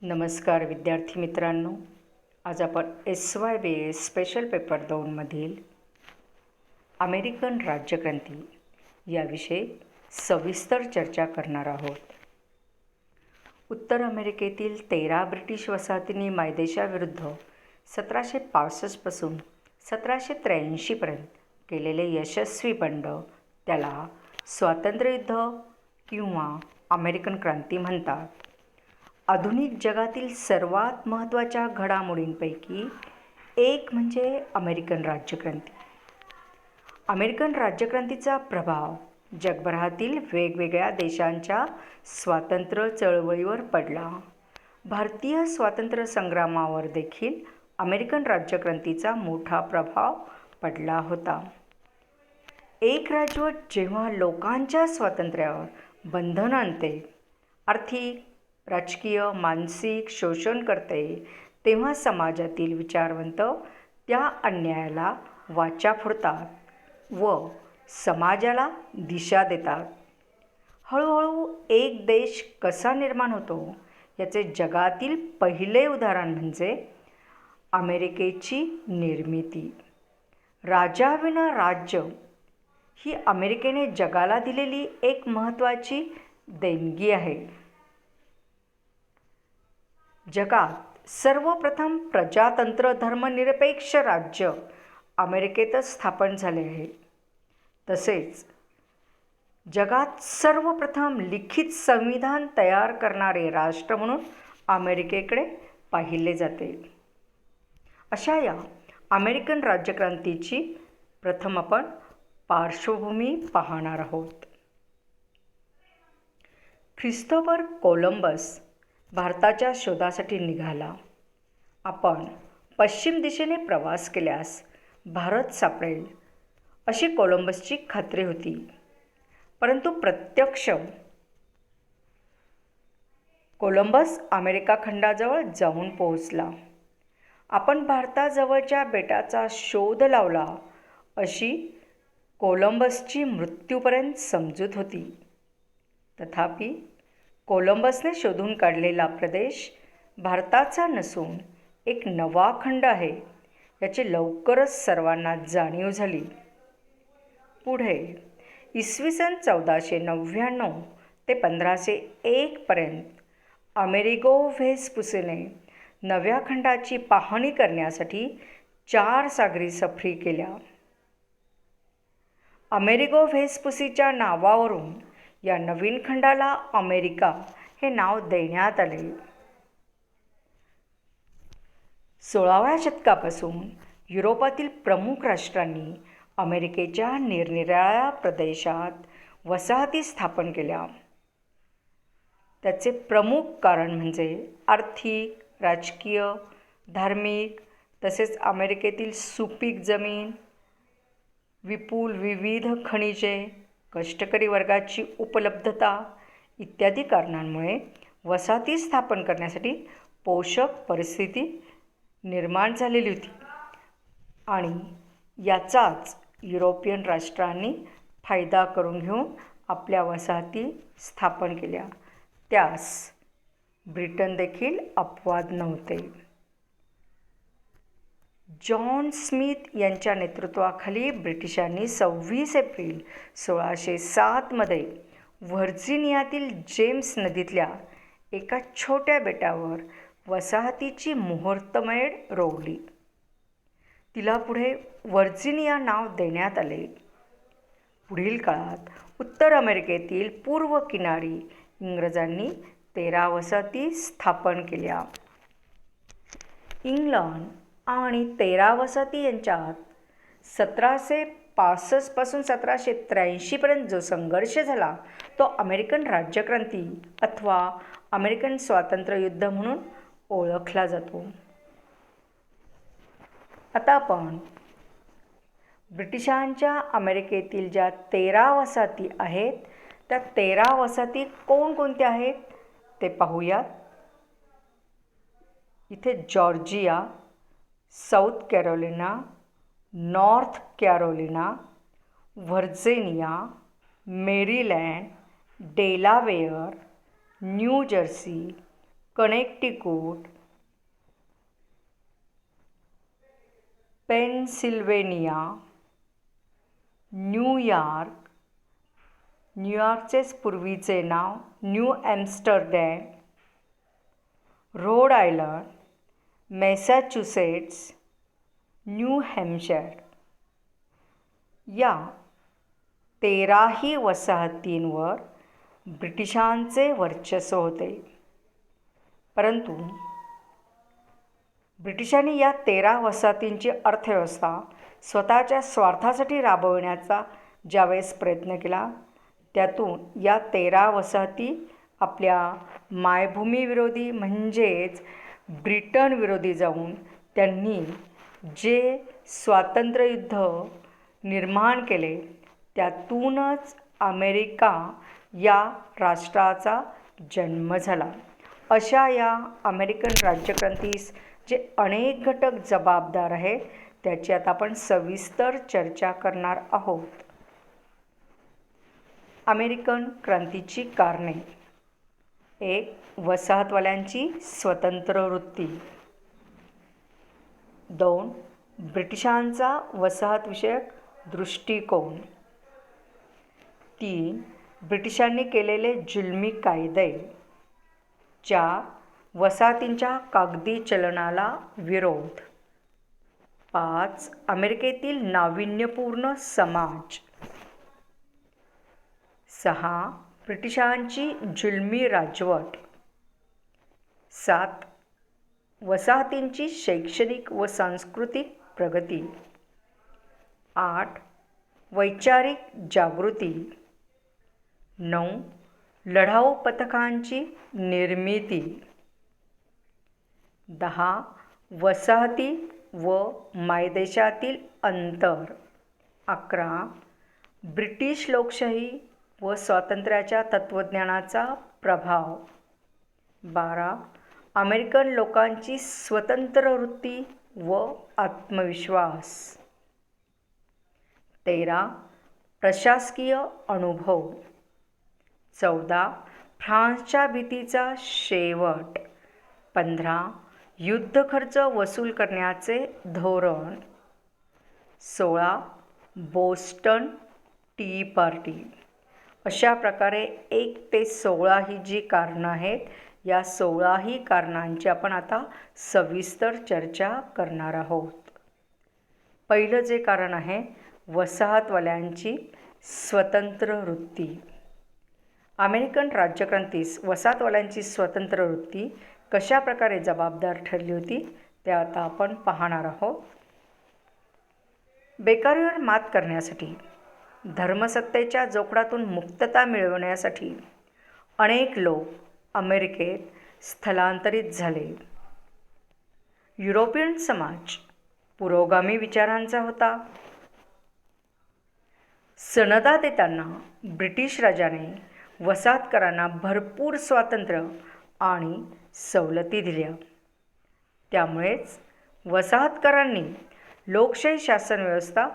नमस्कार विद्यार्थी मित्रांनो. आज आपण SYBS स्पेशल पेपर 2मधील अमेरिकन राज्यक्रांती याविषयी सविस्तर चर्चा करणार आहोत. उत्तर अमेरिकेतील 13 ब्रिटिश वसाहतींनी मायदेशाविरुद्ध 1765 पासून 1783पर्यंत केलेले यशस्वी बंड त्याला स्वातंत्र्ययुद्ध किंवा अमेरिकन क्रांती म्हणतात. आधुनिक जगातील सर्वात महत्त्वाच्या घडामोडींपैकी एक म्हणजे अमेरिकन राज्यक्रांती. अमेरिकन राज्यक्रांतीचा प्रभाव जगभरातील वेगवेगळ्या देशांच्या स्वातंत्र्य चळवळीवर पडला. भारतीय स्वातंत्र्य संग्रामावर देखील अमेरिकन राज्यक्रांतीचा मोठा प्रभाव पडला होता. एक राजवट जेव्हा लोकांच्या स्वातंत्र्यावर बंधन आणते, आर्थिक, राजकीय, मानसिक शोषण करते, तेव्हा समाजातील विचारवंत त्या अन्यायाला वाचा फोडतात व समाजाला दिशा देतात. हळूहळू एक देश कसा निर्माण होतो याचे जगातील पहिले उदाहरण म्हणजे अमेरिकेची निर्मिती. राजाविना राज्य ही अमेरिकेने जगाला दिलेली एक महत्त्वाची देणगी आहे. जगात सर्वप्रथम प्रजातंत्र धर्मनिरपेक्ष राज्य अमेरिकेतच स्थापन झाले आहे. तसेच जगात सर्वप्रथम लिखित संविधान तयार करणारे राष्ट्र म्हणून अमेरिकेकडे पाहिले जाते. अशा या अमेरिकन राज्यक्रांतीची प्रथम आपण पार्श्वभूमी पाहणार आहोत. ख्रिस्तोफर कोलंबस भारताच्या शोधासाठी निघाला. आपण पश्चिम दिशेने प्रवास केल्यास भारत सापडेल अशी कोलंबसची खात्री होती. परंतु प्रत्यक्ष कोलंबस अमेरिका खंडाजवळ जाऊन पोहोचला. आपण भारताजवळच्या बेटाचा शोध लावला अशी कोलंबसची मृत्यूपर्यंत समजूत होती. तथापि कोलंबसने शोधून काढलेला प्रदेश भारताचा नसून एक नवा खंड आहे याची लवकरच सर्वांना जाणीव झाली. पुढे इसवी सन 1499 ते 1501 पर्यंत अमेरिगो व्हेस्पुसीने नव्या खंडाची पाहणी करण्यासाठी 4 सागरी सफरी केल्या. अमेरिगो व्हेस्पुसीच्या नावावरून या नवीन खंडाला अमेरिका हे नाव देण्यात आले. 16व्या शतकापासून युरोपातील प्रमुख राष्ट्रांनी अमेरिकेच्या निरनिराळ्या प्रदेशात वसाहती स्थापन केल्या. त्याचे प्रमुख कारण म्हणजे आर्थिक, राजकीय, धार्मिक तसेच अमेरिकेतील सुपीक जमीन, विपुल विविध खनिजे, कष्टकरी वर्गाची उपलब्धता इत्यादी कारणांमुळे वसाहती स्थापन करण्यासाठी पोषक परिस्थिती निर्माण झालेली होती आणि याचाच युरोपियन राष्ट्रांनी फायदा करून घेऊन आपल्या वसाहती स्थापन केल्या. त्यास ब्रिटन देखील अपवाद नव्हते. जॉन स्मिथ यांच्या नेतृत्वाखाली ब्रिटिशांनी 26 एप्रिल 1607मध्ये व्हर्जिनियातील जेम्स नदीतल्या एका छोट्या बेटावर वसाहतीची मुहूर्तमेढ रोवली. तिला पुढे व्हर्जिनिया नाव देण्यात आले. पुढील काळात उत्तर अमेरिकेतील पूर्व किनारी इंग्रजांनी 13 वसाहती स्थापन केल्या. इंग्लंड आणि 13 वसाहती यांच्यात 1765 पासून 1783 पर्यंत जो संघर्ष झाला तो अमेरिकन राज्यक्रांती अथवा अमेरिकन स्वातंत्र्य युद्ध म्हणून ओळखला जातो. आता आपण ब्रिटिशांच्या अमेरिकेतील ज्या 13 वसाहती आहेत त्या 13 वसाहती कोणकोणत्या आहेत ते पाहूयात. इथे Georgia, South Carolina, North Carolina, Virginia, Maryland, Delaware, New Jersey, Connecticut, Pennsylvania, न्यूयॉर्क, न्यूयॉर्कचेच पूर्वीचे नाव New Amsterdam, Rhode Island, Massachusetts, New Hampshire या 13ही वसाहतींवर ब्रिटिशांचे वर्चस्व होते. परंतु ब्रिटिशांनी या 13 वसाहतींची अर्थव्यवस्था स्वतःच्या स्वार्थासाठी राबविण्याचा ज्यावेळेस प्रयत्न केला, त्यातून या 13 वसाहती आपल्या मायभूमीविरोधी म्हणजेच ब्रिटनविरोधी जाऊन त्यांनी जे स्वातंत्र्ययुद्ध निर्माण केले, त्यातूनच अमेरिका या राष्ट्राचा जन्म झाला. अशा या अमेरिकन राज्यक्रांतीस जे अनेक घटक जबाबदार आहेत, त्याची आता आपण सविस्तर चर्चा करणार आहोत. अमेरिकन क्रांतीची कारणे. 1. वसाहतवाल्यांची स्वतंत्र वृत्ती. 2. ब्रिटिशांचा वसाहतविषयक दृष्टिकोन. 3. ब्रिटिशांनी केलेले जुलमी कायदे. 4. वसाहतींच्या कागदी चलनाला विरोध. 5. अमेरिकेतील नाविन्यपूर्ण समाज. 6. ब्रिटिशांची जुलमी राजवट. 7. वसाहतींची शैक्षणिक व सांस्कृतिक प्रगती. 8. वैचारिक जागृती. 9. लढाऊ पथकांची निर्मिती. 10. वसाहती व मायदेशातील अंतर. 11. ब्रिटिश लोकशाही व स्वातंत्र्याच्या तत्त्वज्ञानाचा प्रभाव. 12. अमेरिकन लोकांची स्वतंत्र वृत्ती व आत्मविश्वास. 13. प्रशासकीय अनुभव. 14. फ्रान्सच्या भीतीचा शेवट. 15. युद्ध खर्च वसूल करण्याचे धोरण. 16. Boston tea party. अशा प्रकारे 1 ते 16 ही जी कारणं आहेत, या 16ही कारणांची आपण आता सविस्तर चर्चा करणार आहोत. पहिलं जे कारण आहे वसाहतवाल्यांची स्वतंत्र वृत्ती. अमेरिकन राज्यक्रांतीस वसाहतवाल्यांची स्वतंत्र वृत्ती कशा प्रकारे जबाबदार ठरली होती, ते आता आपण पाहणार आहोत. बेकारीवर मात करण्यासाठी, धर्मसत्तेच्या जोखडातून मुक्तता मिळवण्यासाठी अनेक लोक अमेरिकेत स्थलांतरित झाले. युरोपियन समाज पुरोगामी विचारांचा होता. सनदा देताना ब्रिटिश राजाने वसाहतकारांना भरपूर स्वातंत्र्य आणि सवलती दिल्या. त्यामुळेच वसाहतकारांनी लोकशाही शासन व्यवस्था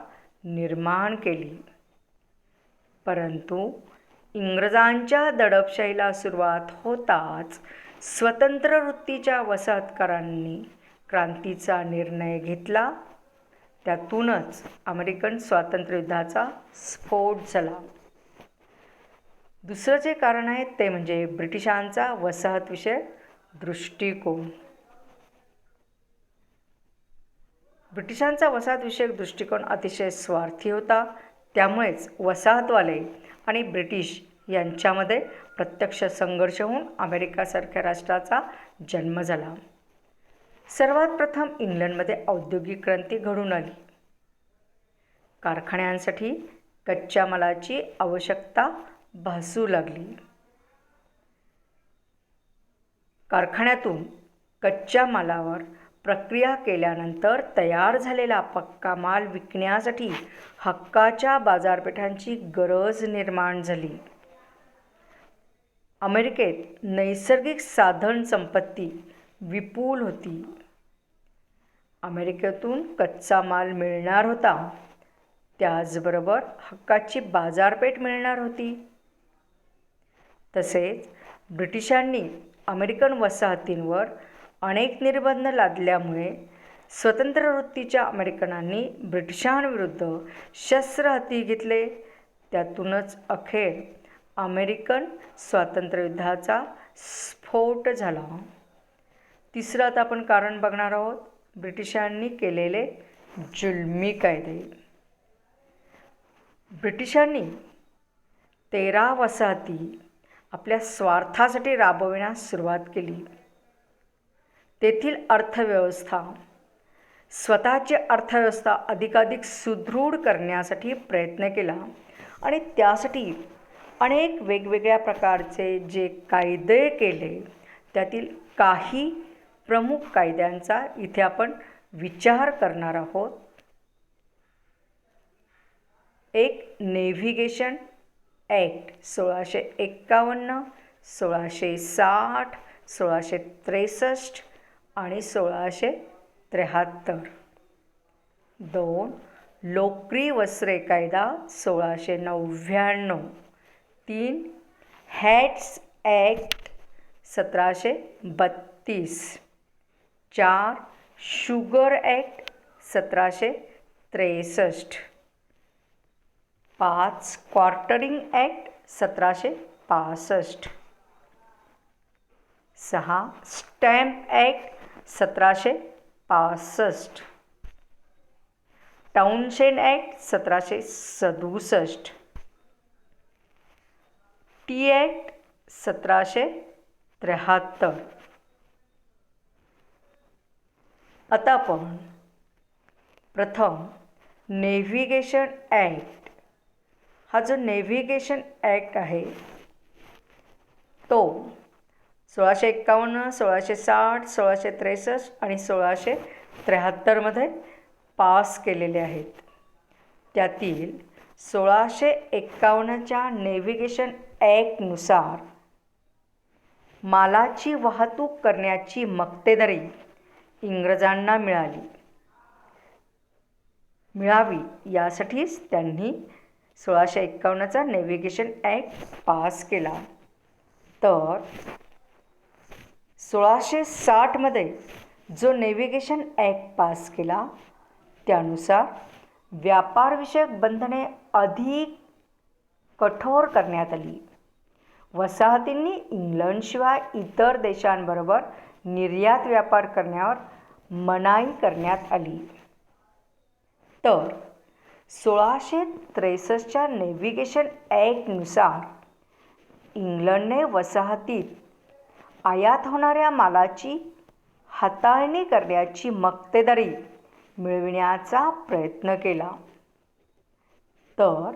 निर्माण केली. परंतु इंग्रजांच्या दडपशाहीला सुरुवात होताच स्वतंत्र वृत्तीच्या वसाहतकारांनी क्रांतीचा निर्णय घेतला. त्यातूनच अमेरिकन स्वातंत्र्ययुद्धाचा स्फोट झाला. दुसरं जे कारण आहे ते म्हणजे ब्रिटिशांचा वसाहतविषयक दृष्टिकोन. ब्रिटिशांचा वसाहतविषयक दृष्टिकोन अतिशय स्वार्थी होता. त्यामुळेच वसाहतवाले आणि ब्रिटिश यांच्यामध्ये प्रत्यक्ष संघर्ष होऊन अमेरिकासारख्या राष्ट्राचा जन्म झाला. सर्वात प्रथम इंग्लंडमध्ये औद्योगिक क्रांती घडून आली. कारखान्यांसाठी कच्च्या मालाची आवश्यकता भासू लागली. कारखान्यातून कच्च्या मालावर प्रक्रिया केल्यानंतर तयार झालेला पक्का माल विकण्यासाठी हक्काच्या बाजारपेठांची गरज निर्माण झाली. अमेरिकेत नैसर्गिक साधन संपत्ती विपुल होती. अमेरिकेतून कच्चा माल मिळणार होता, त्याचबरोबर हक्काची बाजारपेठ मिळणार होती. तसेच ब्रिटिशांनी अमेरिकन वसाहतींवर अनेक निर्बंध लादल्यामुळे स्वतंत्र वृत्तीच्या अमेरिकनांनी ब्रिटिशांविरुद्ध शस्त्र हाती घेतले. त्यातूनच अखेर अमेरिकन स्वातंत्र्ययुद्धाचा स्फोट झाला. तिसरं आता आपण कारण बघणार आहोत, ब्रिटिशांनी केलेले जुलमी कायदे. ब्रिटिशांनी 13 वसाहती आपल्या स्वार्थासाठी राबविण्यास सुरुवात केली. तेथील स्वतःची अर्थव्यवस्था अधिकाधिक सुदृढ करण्यासाठी प्रयत्न केला आणि त्यासाठी अनेक वेगवेगळ्या प्रकारचे जे कायदे केले, त्यातील काही प्रमुख कायद्यांचा इथे आपण विचार करणार आहोत. एक नेव्हिगेशन ॲक्ट 1651, 1660, 1663 आणि 1673. 2. लोकरी वस्त्रे कायदा 1699. 3. Hats act 1732. 4. Sugar act 1763. 5. Quartering act 1765. 6. Stamp act 1765. Townshend act 1767. T act 1773. आता आपण प्रथम नेव्हिगेशन ॲक्ट, हा जो नेव्हिगेशन ॲक्ट आहे तो 1651, 1660, 1663 आणि 1673 पास केलेले आहेत. त्यातील 1651च्या नेव्हिगेशन ॲक्टनुसार मालाची वाहतूक करण्याची मक्तेदारी इंग्रजांना मिळावी यासाठीच त्यांनी 1651चा नेव्हिगेशन ॲक्ट पास केला. तर 1660 जो नेव्हिगेशन ॲक्ट पास केला त्यानुसार व्यापारविषयक बंधने अधिक कठोर करण्यात आली. वसाहतींनी इंग्लंडशिवाय इतर देशांबरोबर निर्यात व्यापार करण्यावर मनाई करण्यात आली. तर 1663च्या नेव्हिगेशन ॲक्टनुसार इंग्लंडने वसाहतीत आयात होणाऱ्या मालाची हाताळणी करण्याची मक्तेदारी मिळविण्याचा प्रयत्न केला. तर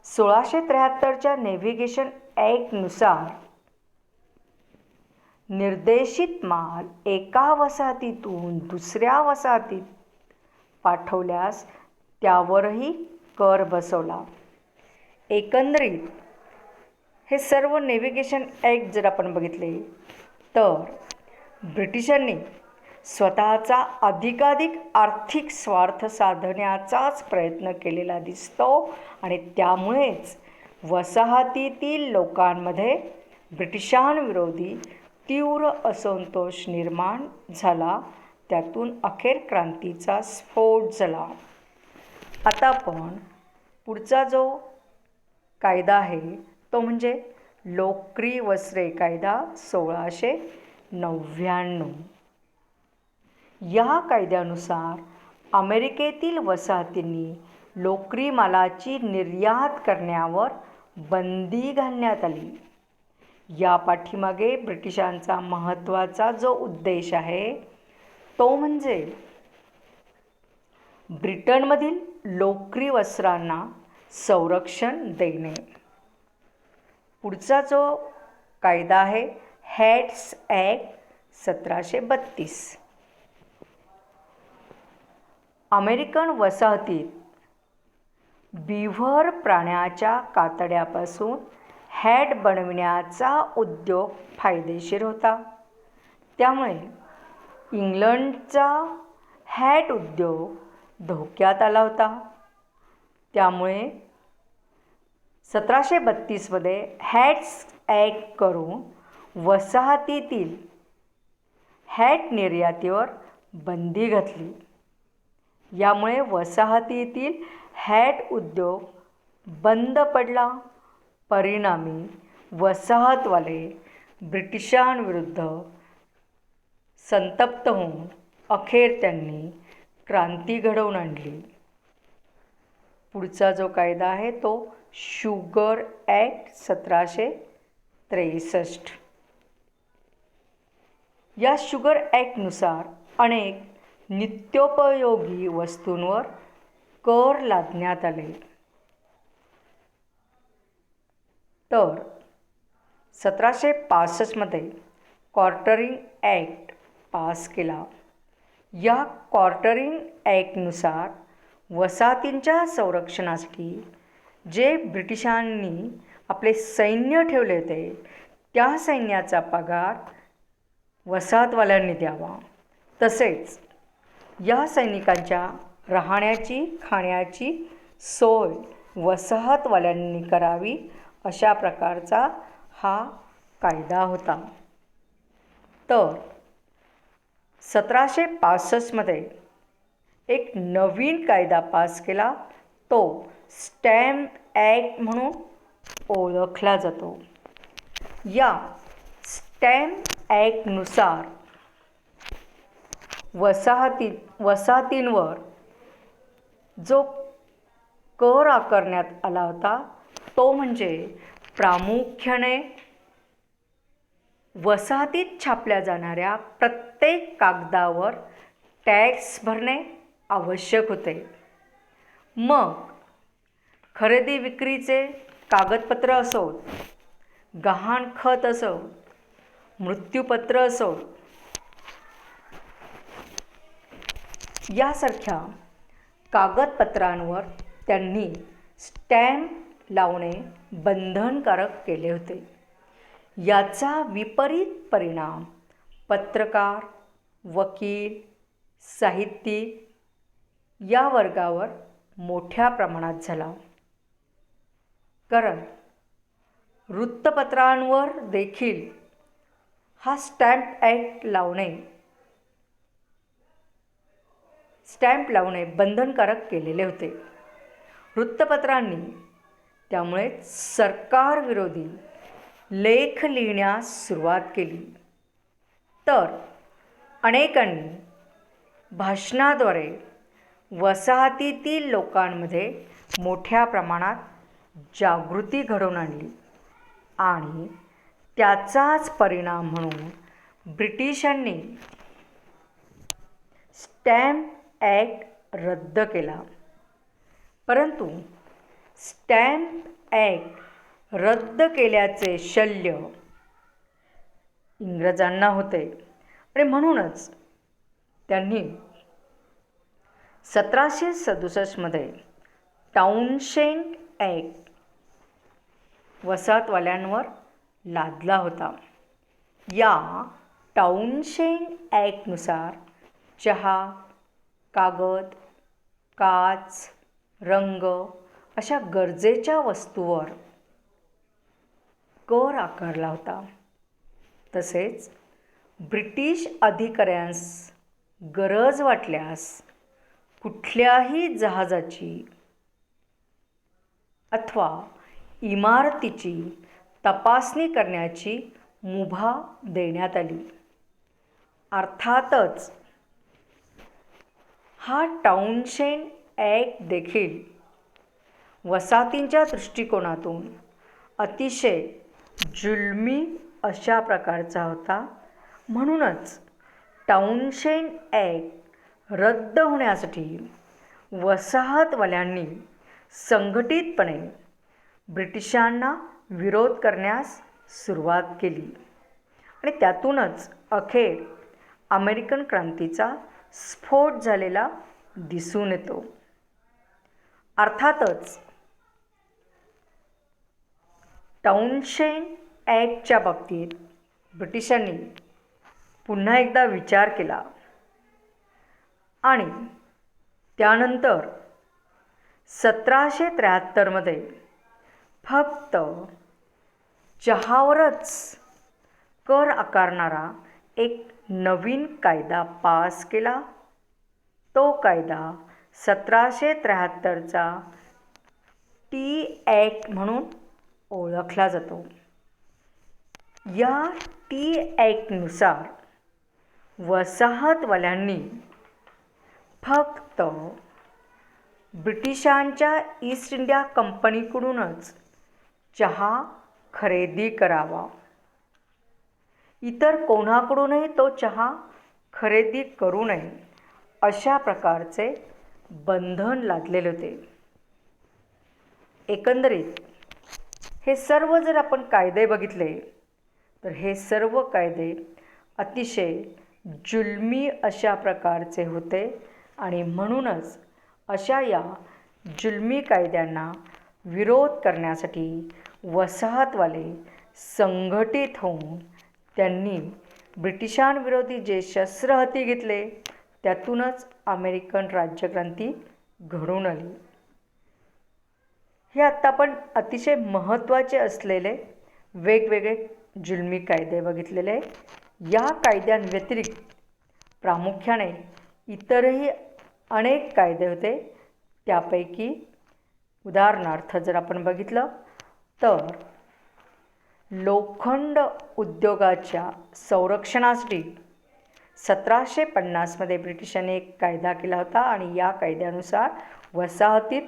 1673च्या नेव्हिगेशन ॲक्टनुसार निर्देशित माल एका वसाहतीतून दुसऱ्या वसाहतीत पाठवल्यास त्यावरही कर बसवला. एकंदरीत हे सर्व नेव्हिगेशन ॲक्ट जर आपण बघितले तर ब्रिटिशांनी स्वतःचा अधिकाधिक आर्थिक स्वार्थ साधण्याचाच प्रयत्न केलेला दिसतो आणि त्यामुळेच वसाहतीतील लोकांमध्ये ब्रिटिशांविरोधी तीव्र असंतोष निर्माण झाला. त्यातून अखेर क्रांतीचा स्फोट झाला. आता आपण पुढचा जो कायदा आहे तो म्हणजे लोकरी वस्त्रे कायदा 1699. या कायद्यानुसार अमेरिकेतील वसाहतींनी लोकरी मालाची निर्यात करण्यावर बंदी घालण्यात आली. या पाठीमागे ब्रिटिशांचा महत्त्वाचा जो उद्देश आहे तो म्हणजे ब्रिटनमधील लोकरी वस्त्रांना संरक्षण देणे. पुढचा जो कायदा आहे हॅट्स ॲक्ट 1732. अमेरिकन वसाहतीत बिव्हर प्राण्याच्या कातड्यापासून हॅट बनविण्याचा उद्योग फायदेशीर होता. त्यामुळे इंग्लंडचा हॅट उद्योग धोक्यात आला होता. त्यामुळे 1732 हॅट्स ॲक्ट करून वसाहतीतील हॅट निर्यातीवर बंदी घातली. यामुळे वसाहतीतील हॅट उद्योग बंद पडला. परिणामी वसाहतवाले ब्रिटिशांविरुद्ध संतप्त होऊन अखेर त्यांनी क्रांती घडवून आणली. पुढचा जो कायदा आहे तो शुगर ॲक्ट 1763. या शुगर ॲक्टनुसार अनेक नित्योपयोगी वस्तूंवर कर लादण्यात आले. तर 1765 क्वार्टरिंग ॲक्ट पास केला. या क्वार्टरिंग ॲक्टनुसार वसाहतींच्या संरक्षणासाठी जे ब्रिटिशांनी आपले सैन्य ठेवले होते त्या सैन्याचा पगार वसाहतवाल्यांनी द्यावा. तसेच या सैनिकांच्या राहण्याची खाण्याची सोय वसाहतवाल्यांनी करावी अशा प्रकारचा हा कायदा होता. तर 1765 एक नवीन कायदा पास केला. तो स्टॅम्प ॲक्ट म्हणून ओळखला जातो. या स्टॅम्प ॲक्टनुसार वसाहतींवर जो कर आकारण्यात आला होता तो म्हणजे प्रामुख्याने वसाहतीत छापल्या जाणाऱ्या प्रत्येक कागदावर टॅक्स भरणे आवश्यक होते. मग खरेदी विक्रीचे कागदपत्र असोत, गहाणखत असो, मृत्यूपत्र असो, यासारख्या कागदपत्रांवर त्यांनी स्टॅम्प लावणे बंधनकारक केले होते. याचा विपरीत परिणाम पत्रकार, वकील, साहित्यिक या वर्गावर मोठ्या प्रमाणात झाला. कारण वृत्तपत्रांवर देखील हा स्टॅम्प लावणे बंधनकारक केलेले होते. वृत्तपत्रांनी त्यामुळे सरकारविरोधी लेख लिहिण्यास सुरुवात केली. तर अनेकांनी भाषणाद्वारे वसाहतीतील लोकांमध्ये मोठ्या प्रमाणात जागृती घडवून आणली आणि त्याचाच परिणाम म्हणून ब्रिटिशांनी स्टॅम्प ॲक्ट रद्द केला. परंतु स्टॅम्प ॲक्ट रद्द केल्याचे शल्य इंग्रजांना होते आणि म्हणूनच त्यांनी 1767 टाउनशेंड ॲक्ट वसाहतवाल्यांवर लादला होता. या टाउनशेंड ॲक्टनुसार चहा, कागद, काच, रंग अशा गरजेच्या वस्तूवर कर आकारला होता. तसेच ब्रिटिश अधिकाऱ्यांस गरज वाटल्यास कुठल्याही जहाजाची अथवा इमारतीची तपासणी करण्याची मुभा देण्यात आली. अर्थातच हा टाउनशेंड ॲक्ट देखील वसाहतींच्या दृष्टिकोनातून अतिशय जुलमी अशा प्रकारचा होता. म्हणूनच टाउनशेंड ॲक्ट रद्द होण्यासाठी वसाहतवाल्यांनी संघटितपणे ब्रिटिशांना विरोध करण्यास सुरुवात केली आणि त्यातूनच अखेर अमेरिकन क्रांतीचा स्फोट झालेला दिसून येतो. अर्थातच टाउनशेंड ॲक्टच्या बाबतीत ब्रिटिशांनी पुन्हा एकदा विचार केला आणि त्यानंतर 1773 फक्त चहावरच कर आकारणारा एक नवीन कायदा पास केला. तो कायदा 1773चा टी ॲक्ट म्हणून ओळखला जातो. या टी ॲक्टनुसार वसाहतवाल्यांनी फक्त ब्रिटिशांच्या ईस्ट इंडिया कंपनीकडूनच चहा खरेदी करावा. इतर कोणाकडूनही तो चहा खरेदी करू नये अशा प्रकारचे बंधन लादलेले होते. एकंदरीत हे सर्व जर आपण कायदे बघितले तर हे सर्व कायदे अतिशय जुलमी अशा प्रकारचे होते आणि म्हणूनच अशा या जुलमी कायद्यांना विरोध करण्यासाठी वसाहतवाले संघटित होऊन त्यांनी ब्रिटिशांविरोधी जे शस्त्र हाती घेतले त्यातूनच अमेरिकन राज्यक्रांती घडून आली. हे आत्ता आपण अतिशय महत्त्वाचे असलेले वेगवेगळे जुलमी कायदे बघितलेले. या कायद्यांव्यतिरिक्त प्रामुख्याने इतरही अनेक कायदे होते. त्यापैकी उदाहरणार्थ जर आपण बघितलं तर लोखंड उद्योगाच्या संरक्षणासाठी 1750मध्ये ब्रिटिशांनी एक कायदा केला होता आणि या कायद्यानुसार वसाहतीत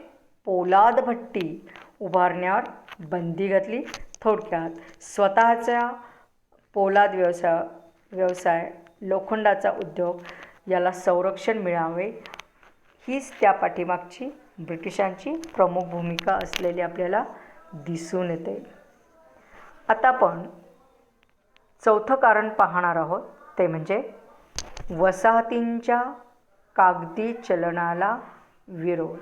पोलाद भट्टी उभारण्यावर बंदी घातली. थोडक्यात स्वतःचा पोलाद व्यवसाय लोखंडाचा उद्योग याला संरक्षण मिळावे हीच त्या पाठीमागची ब्रिटिशांची प्रमुख भूमिका असलेली आपल्याला दिसून येते. आता आपण चौथं कारण पाहणार आहोत ते म्हणजे वसाहतींच्या कागदी चलनाला विरोध.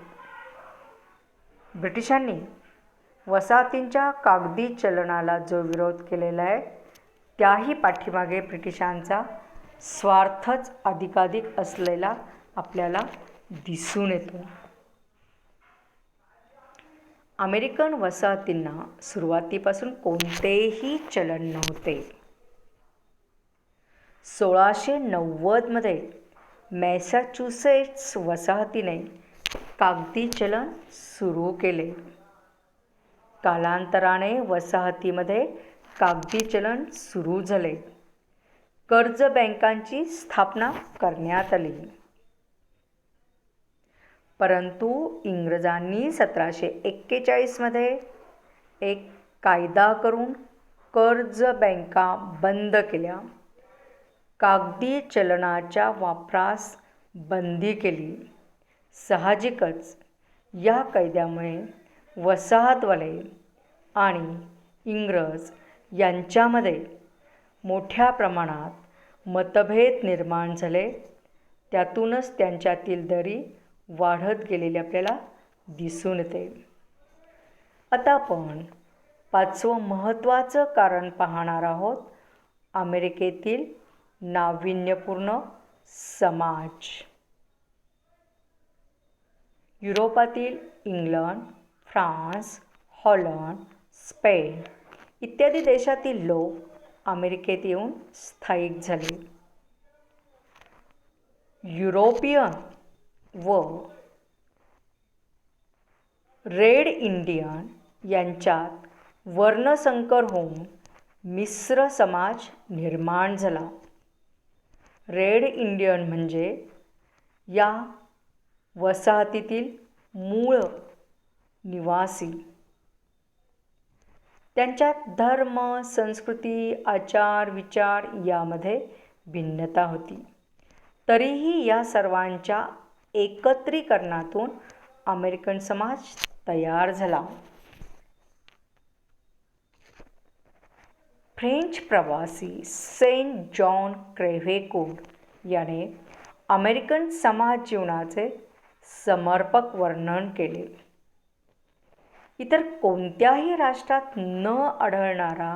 ब्रिटिशांनी वसाहतींच्या कागदी चलनाला जो विरोध केलेला आहे त्याही पाठीमागे ब्रिटिशांचा स्वार्थच अधिकाधिक असलेला आपल्याला दिसून येतो. अमेरिकन वसाहतींना सुरुवातीपासून कोणतेही चलन नव्हते. 1690मध्ये मॅसॅच्युसेट्स वसाहतीने कागदी चलन सुरू केले. कालांतराने वसाहतीमध्ये कागदी चलन सुरू झाले. कर्ज बँकांची स्थापना करण्यात आली. परंतु इंग्रजांनी 1741मध्ये एक कायदा करून कर्ज बँका बंद केल्या. कागदी चलनाच्या वापरास बंदी केली. साहजिकच या कायद्यामुळे वसाहतवाले आणि इंग्रज यांच्यामध्ये मोठ्या प्रमाणात मतभेद निर्माण झाले. त्यातूनच त्यांच्यातील दरी वाढत गेलेली आपल्याला दिसून येते. आता आपण पाचवं महत्त्वाचं कारण पाहणार आहोत अमेरिकेतील नाविन्यपूर्ण समाज. युरोपातील इंग्लंड, फ्रान्स, हॉलंड, स्पेन इत्यादी देशातील लोक अमेरिकेत येऊन स्थायिक झाले. युरोपियन व रेड इंडियन यांच्यात वर्णसंकर होऊन मिश्र समाज निर्माण झाला. रेड इंडियन म्हणजे या वसाहतीतील मूळ निवासी. त्यांच्यात धर्म, संस्कृती, आचार, विचार यामध्ये भिन्नता होती. तरीही या सर्वांच्या एकत्रीकरणातून अमेरिकन समाज तयार झाला. फ्रेंच प्रवासी सेंट जॉन क्रेव्हेकूर याने अमेरिकन समाज जीवनाचे समर्पक वर्णन केले. इतर कोणत्याही राष्ट्रात न आढळणारा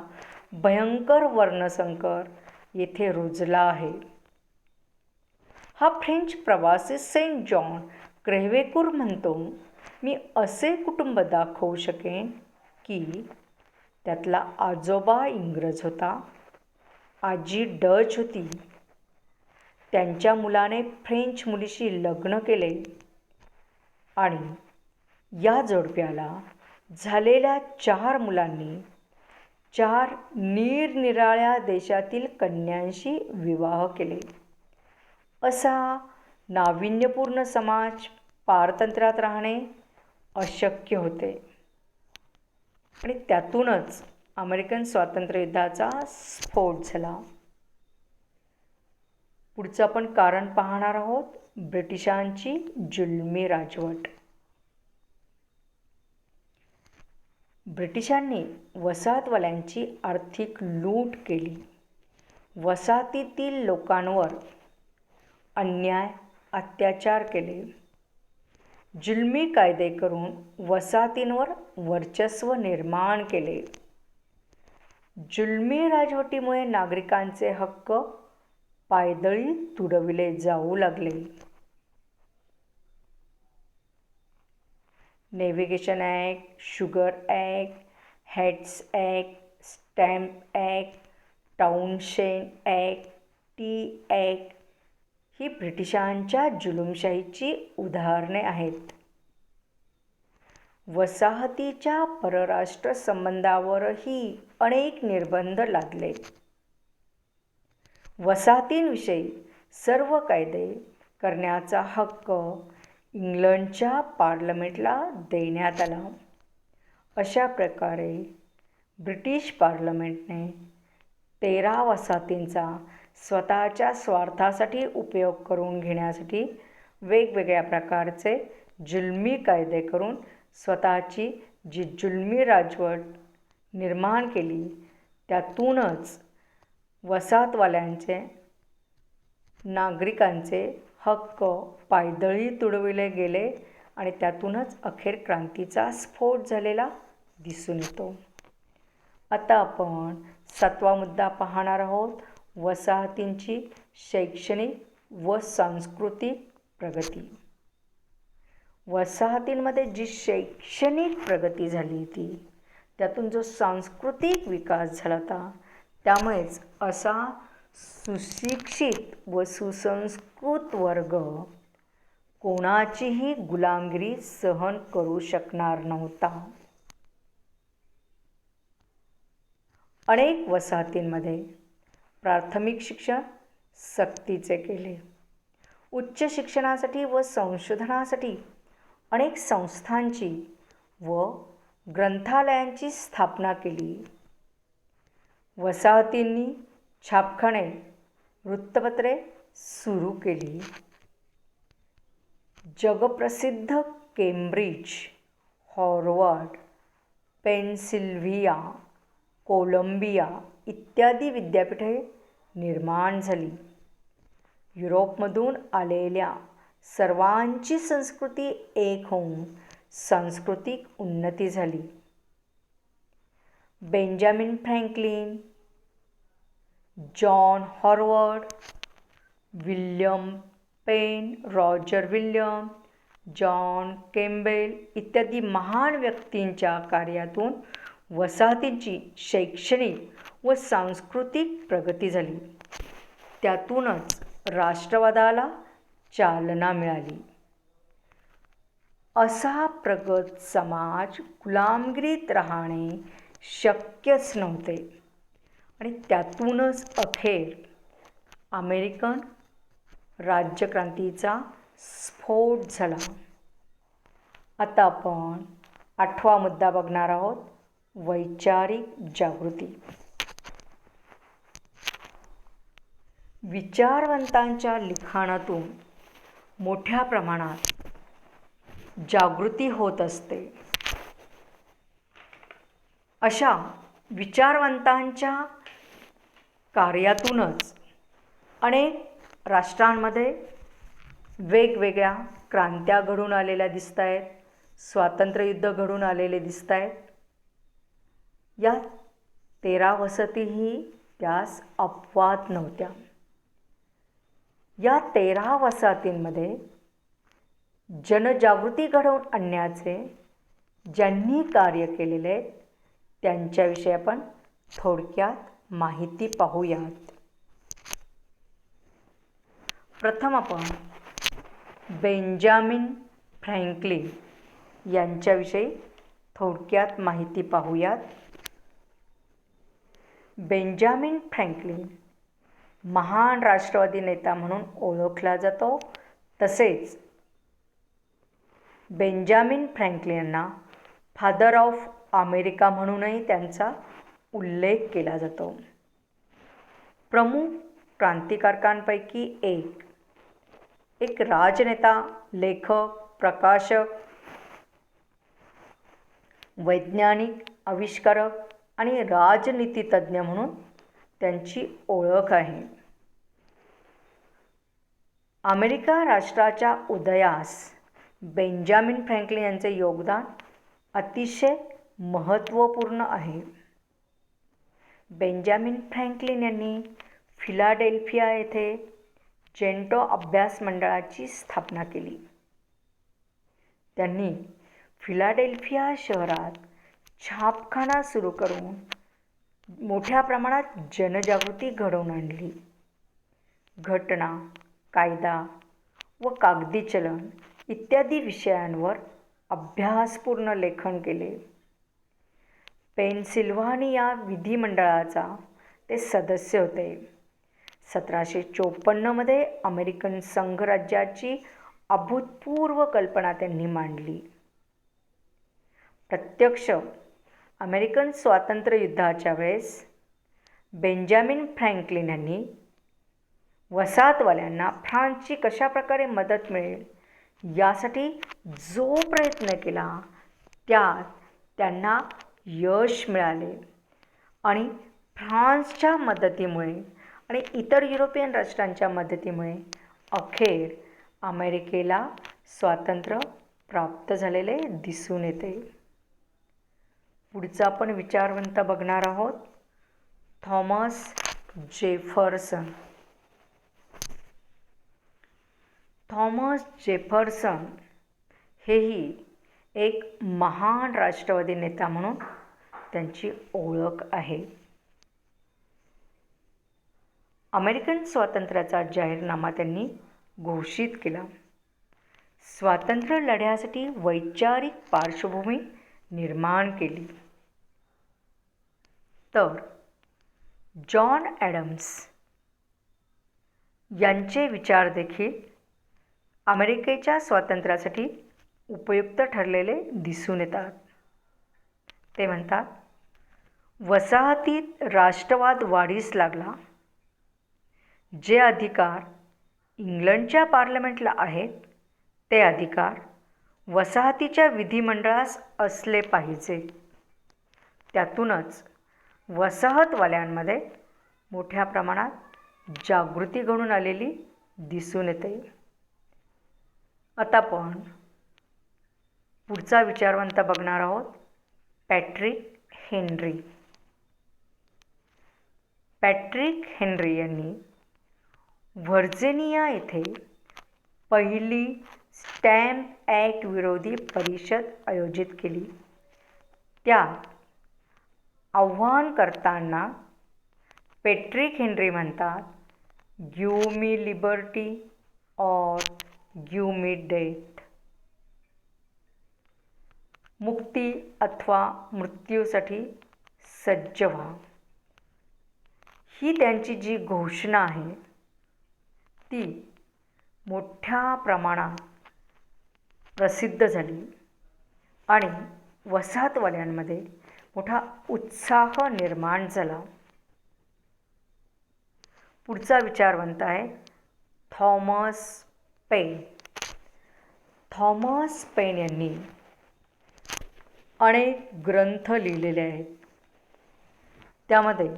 भयंकर वर्णसंकर येथे रुजला आहे. हा फ्रेंच प्रवासी सेंट जॉन क्रेव्हेकूर म्हणतो, मी असे कुटुंब दाखवू शकेन की त्यातला आजोबा इंग्रज होता, आजी डच होती. त्यांच्या मुलाने फ्रेंच मुलीशी लग्न केले आणि या जोडप्याला झालेल्या 4 मुलांनी 4 निरनिराळ्या देशातील कन्यांशी विवाह केले. असा नाविन्यपूर्ण समाज पारतंत्र्यात राहणे अशक्य होते आणि त्यातूनच अमेरिकन स्वातंत्र्ययुद्धाचा स्फोट झाला. पुढचं आपण कारण पाहणार आहोत, ब्रिटिशांची जुलमी राजवट. ब्रिटिशांनी वसाहतवाल्यांची आर्थिक लूट केली. वसाहतीतील लोकांवर अन्याय अत्याचार केले. जुलमी कायदे करून वसाहतींवर वर्चस्व निर्माण केले. जुलमी राजवटीमुळे नागरिकांचे हक्क पायदळी तुडविले जाऊ लागले. Navigation act, sugar act, heads act, stamp act, Townshend act, tea act ही ब्रिटिशांच्या जुलूमशाहीची उदाहरणे आहेत. वसाहतीच्या परराष्ट्र संबंधावरही अनेक निर्बंध लादले. वसाहतींविषयी सर्व कायदे करण्याचा हक्क इंग्लंडच्या पार्लमेंटला देण्यात आला. अशा प्रकारे ब्रिटिश पार्लमेंटने 13 वसाहतींचा स्वतःच्या स्वार्थासाठी उपयोग करून घेण्यासाठी वेगवेगळ्या प्रकारचे जुलमी कायदे करून स्वतःची जी जुलमी राजवट निर्माण केली, त्यातूनच वसाहतवाल्यांचे नागरिकांचे हक्क पायदळी तुडविले गेले आणि त्यातूनच अखेर क्रांतीचा स्फोट झालेला दिसून येतो. आता आपण 7वा मुद्दा पाहणार आहोत, वसाहतींची शैक्षणिक व सांस्कृतिक प्रगती. वसाहतींमध्ये जी शैक्षणिक प्रगती झाली होती, त्यातून जो सांस्कृतिक विकास झाला होता, त्यामुळेच असा सुशिक्षित व सुसंस्कृत वर्ग कोणाचीही गुलामगिरी सहन करू शकणार नव्हता. अनेक वसाहतींमध्ये प्राथमिक शिक्षण सक्तीचे केले. उच्च शिक्षणासाठी व संशोधनासाठी अनेक संस्थांची व ग्रंथालयांची स्थापना केली. वसाहतींनी छापखाने, वृत्तपत्रे सुरू केली. जगप्रसिद्ध केम्ब्रिज, हार्वर्ड, पेनसिल्व्हिया, कोलंबिया इत्यादी विद्यापीठे निर्माण झाली. युरोपमधून आलेल्या सर्वांची संस्कृती एक होऊन सांस्कृतिक उन्नती झाली. Benjamin Franklin, John Howard, William Penn, Roger William, John Campbell इत्यादी महान व्यक्तींच्या कार्यातून वसाहतींची शैक्षणिक व सांस्कृतिक प्रगती झाली. त्यातूनच राष्ट्रवादाला चालना मिळाली. असा प्रगत समाज गुलामगिरीत राहणे शक्यच नव्हते आणि त्यातूनच अखेर अमेरिकन राज्यक्रांतीचा स्फोट झाला. आता आपण 8वा मुद्दा बघणार आहोत, वैचारिक जागृती. विचारवंतांच्या लिखाणातून मोठ्या प्रमाणात जागृती होत असते. अशा विचारवंतांच्या कार्यातूनच अनेक राष्ट्रांमध्ये वेगवेगळ्या क्रांत्या घडून आलेल्या दिसत आहेत, स्वातंत्र्ययुद्ध घडून आलेले दिसत आहेत. या 13 वसाहतीही त्यास अपवाद नव्हत्या. या 13 वसाहतींमध्ये जनजागृती घडवून आणण्याचे ज्यांनी कार्य केलेले आहेत, त्यांच्याविषयी आपण थोडक्यात माहिती पाहूयात. प्रथम आपण बेंजामिन फ्रँकलिन यांच्याविषयी थोडक्यात माहिती पाहूयात. बेंजामिन फ्रँकलिन महान राष्ट्रवादी नेता म्हणून ओळखला जातो. तसेच बेंजामिन फ्रँकलिन यांना फादर ऑफ अमेरिका म्हणूनही त्यांचा उल्लेख केला जातो. प्रमुख क्रांतिकारकांपैकी एक राजनेता, लेखक, प्रकाशक, वैज्ञानिक, आविष्कारक आणि राजनीतितज्ञ म्हणून त्यांची ओळख आहे. अमेरिका राष्ट्राच्या उदयास बेंजामिन फ्रँकलिन यांचे योगदान अतिशय महत्त्वपूर्ण आहे. बेंजामिन फ्रँकलिन यांनी फिलाडेल्फिया येथे जेंटो अभ्यास मंडळाची स्थापना केली. त्यांनी फिलाडेल्फिया शहरात छापखाना सुरू करून मोठ्या प्रमाणात जनजागृती घडवून आणली. घटना, कायदा व कागदी चलन इत्यादी विषयांवर अभ्यासपूर्ण लेखन केले. पेनसिल्व्हानिया विधिमंडळाचा ते सदस्य होते. 1754 अमेरिकन संघराज्याची अभूतपूर्व कल्पना त्यांनी मांडली. प्रत्यक्ष अमेरिकन स्वातंत्र्य युद्धाच्या वेळेस बेंजामिन फ्रँकलिन यांनी वसाहतवाल्यांना फ्रान्सची कशाप्रकारे मदत मिळेल यासाठी जो प्रयत्न केला त्यात त्यांना यश मिळाले आणि फ्रान्सच्या मदतीमुळे आणि इतर युरोपियन राष्ट्रांच्या मदतीमुळे अखेर अमेरिकेला स्वातंत्र्य प्राप्त झालेले दिसून येते. पुढचा आपण विचारवंत बघणार आहोत, थॉमस जेफरसन. थॉमस जेफरसन हेही एक महान राष्ट्रवादी नेता म्हणून त्यांची ओळख आहे. अमेरिकन स्वातंत्र्याचा जाहीरनामा त्यांनी घोषित केला. स्वातंत्र्य लढ्यासाठी वैचारिक पार्श्वभूमी निर्माण केली. तर जॉन ॲडम्स यांचे विचार देखील अमेरिकेच्या स्वातंत्र्यासाठी उपयुक्त ठरलेले दिसून येतात. ते म्हणतात, वसाहतीत राष्ट्रवाद वाढीस लागला. जे अधिकार इंग्लंडच्या पार्लमेंटला आहेत ते अधिकार वसाहतीच्या विधिमंडळास असले पाहिजे. त्यातूनच वसाहतवाल्यांमध्ये मोठ्या प्रमाणात जागृती घडून आलेली दिसून येते. आता आपण पुढचा विचारवंत बघणार आहोत, पॅट्रिक हेनरी. पॅट्रिक हेनरी यांनी व्हर्जिनिया येथे पहिली स्टॅम्प ॲक्ट विरोधी परिषद आयोजित केली. त्यात आव्हान करताना पॅट्रिक हेनरी म्हणतात, give me liberty or give me death. मुक्ती अथवा मृत्यूसाठी सज्ज व्हा. ही त्यांची जी घोषणा आहे ती मोठ्या प्रमाणात प्रसिद्ध झाली आणि वसाहतवाल्यांमध्ये मोठा उत्साह निर्माण झाला. पुढचा विचारवंत आहे थॉमस पेन. थॉमस पेन यांनी अनेक ग्रंथ लिहिलेले आहेत. त्यामध्ये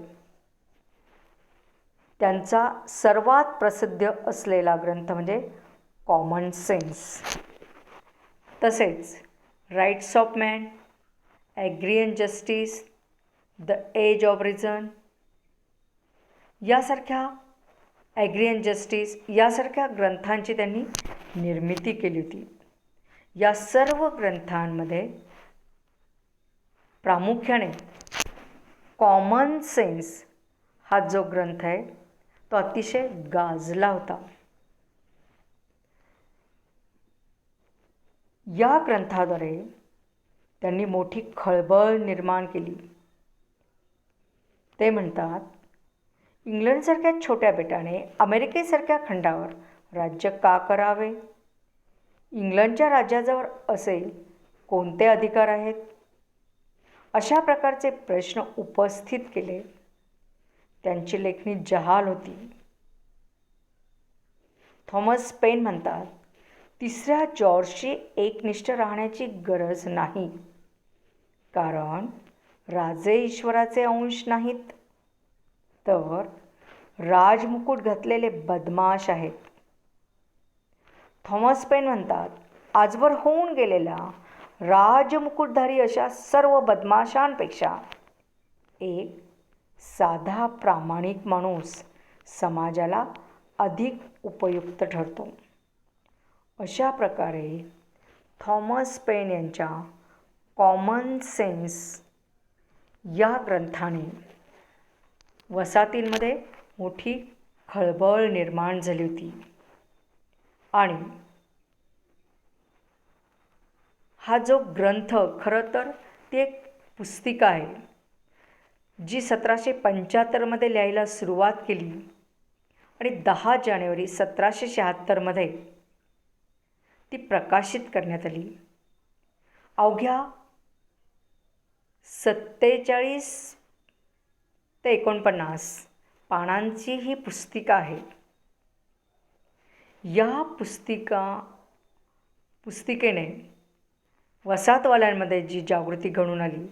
त्यांचा सर्वात प्रसिद्ध असलेला ग्रंथ म्हणजे कॉमन सेन्स. तसेच rights of man, agrarian justice, the age of reason यासारख्या ॲग्री अँड जस्टिस यासारख्या ग्रंथांची त्यांनी निर्मिती केली होती. या सर्व ग्रंथांमध्ये प्रामुख्याने कॉमन सेन्स हा जो ग्रंथ आहे तो अतिशय गाजला होता. या ग्रंथाद्वारे त्यांनी मोठी खळबळ निर्माण केली. ते म्हणतात, इंग्लंडसारख्या छोट्या बेटाने अमेरिकेसारख्या खंडावर राज्य का करावे? इंग्लंडच्या राज्याजवळ असे कोणते अधिकार आहेत? अशा प्रकारचे प्रश्न उपस्थित केले. त्यांची लेखणी जहाल होती. थॉमस पेन म्हणतात, तिसऱ्या जॉर्जशी एकनिष्ठ राहण्याची गरज नाही, कारण राजे ईश्वराचे अंश नाहीत, तर राजमुकुट घातलेले बदमाश आहेत. थॉमस पेन म्हणतात, आजवर होऊन गेलेला राजमुकुटधारी अशा सर्व बदमाशांपेक्षा एक साधा प्रामाणिक माणूस समाजाला अधिक उपयुक्त ठरतो. अशा प्रकारे थॉमस पेन यांच्या कॉमन सेन्स या ग्रंथाने वसाहतींमध्ये मोठी खळबळ निर्माण झाली होती. आणि हा जो ग्रंथ खरं तर ती एक पुस्तिका आहे, जी 1775 लिहायला सुरुवात केली आणि 10 जानेवारी 1776 ती प्रकाशित करण्यात आली. अवघ्या 47 ते 49 पानांची ही पुस्तिका आहे. या पुस्तिकेने वसाहतवाल्यांमध्ये जी जागृती घडून आली,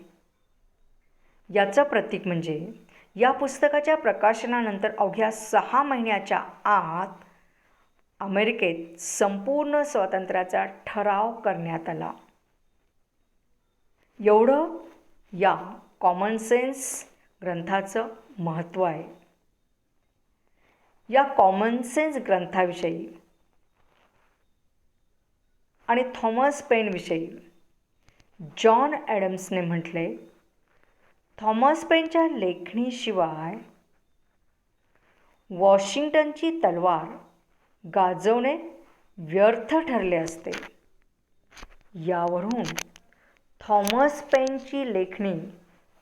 याचं प्रतीक म्हणजे या पुस्तकाच्या प्रकाशनानंतर अवघ्या 6 महिन्याच्या आत अमेरिकेत संपूर्ण स्वातंत्र्याचा ठराव करण्यात आला. एवढं या कॉमन सेन्स ग्रंथाचं महत्त्व आहे. या कॉमन सेन्स ग्रंथाविषयी आणि थॉमस पेनविषयी जॉन ॲडम्सने म्हटले, थॉमस पेनच्या लेखणीशिवाय वॉशिंग्टनची तलवार गाजवणे व्यर्थ ठरले असते. यावरून थॉमस पेनची लेखणी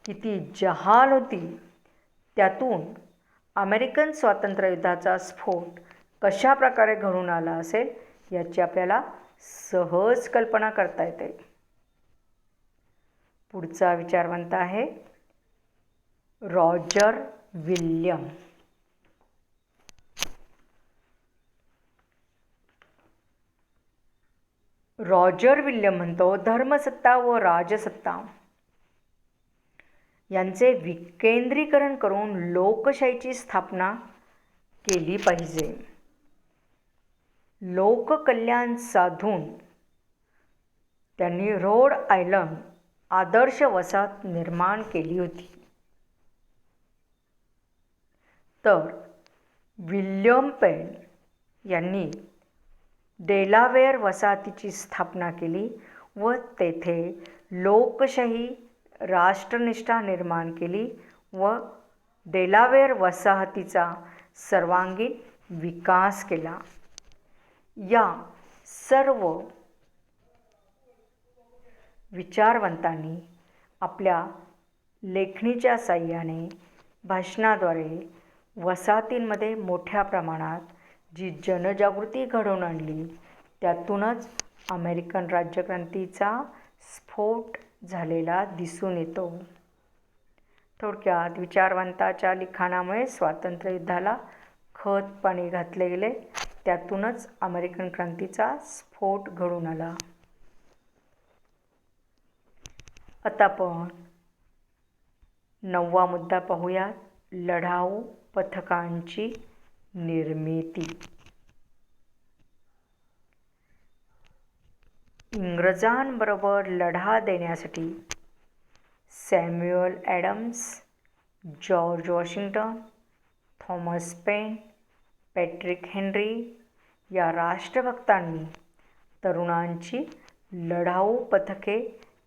किती जहाल होती, त्यातून अमेरिकन स्वातंत्र्ययुद्धाचा स्फोट कशा प्रकारे घडून आला असेल याची आपल्याला सहज कल्पना करता येते. पुढचा विचारवंत आहे रॉजर विल्यम. रॉजर विल्यम म्हणतो, धर्मसत्ता व राजसत्ता यांचे विकेंद्रीकरण करून लोकशाहीची स्थापना केली पाहिजे. लोककल्याण साधून त्यांनी रोड आयलंड आदर्श वसाहत निर्माण केली होती. तर विल्यम पेन यांनी डेलावेअर वसाहतीची स्थापना केली व तेथे लोकशाही राष्ट्रनिष्ठा निर्माण केली व डेलावेअर वसाहतीचा सर्वांगीण विकास केला. या सर्व विचारवंतांनी आपल्या लेखणीच्या साहाय्याने भाषणाद्वारे वसाहतींमध्ये मोठ्या प्रमाणात जी जनजागृती घडवून आणली, त्यातूनच अमेरिकन राज्यक्रांतीचा स्फोट झालेला दिसून येतो. थोडक्यात विचारवंताच्या लिखाणामुळे स्वातंत्र्ययुद्धाला खत पाणी घातले गेले, त्यातूनच अमेरिकन क्रांतीचा स्फोट घडून आला. आता आपण 9वा मुद्दा पाहूयात, लढाऊ पथकांची निर्मिती. इंग्रजांबरोबर लढा देण्यासाठी Samuel Adams, George Washington, Thomas pen, Patrick Henry या राष्ट्रभक्तांनी तरुणांची लढाऊ पथके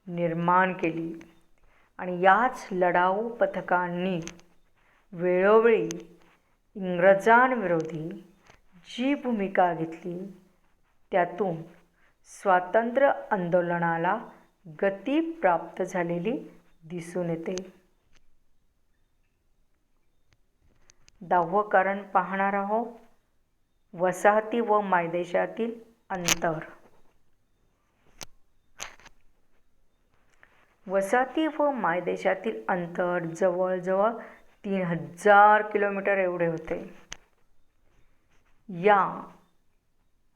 निर्माण केली आणि याच लढाऊ पथकांनी वेळोवेळी इंग्रजांविरोधी जी भूमिका घेतली, त्यातून स्वातंत्र्य आंदोलनाला गती प्राप्त झालेली दिसून येते. 10वं कारण पाहणार आहोत, वसाहती व मायदेशातील अंतर. वसाहती व मायदेशातील अंतर जवळजवळ 3000 किलोमीटर एवढे होते. या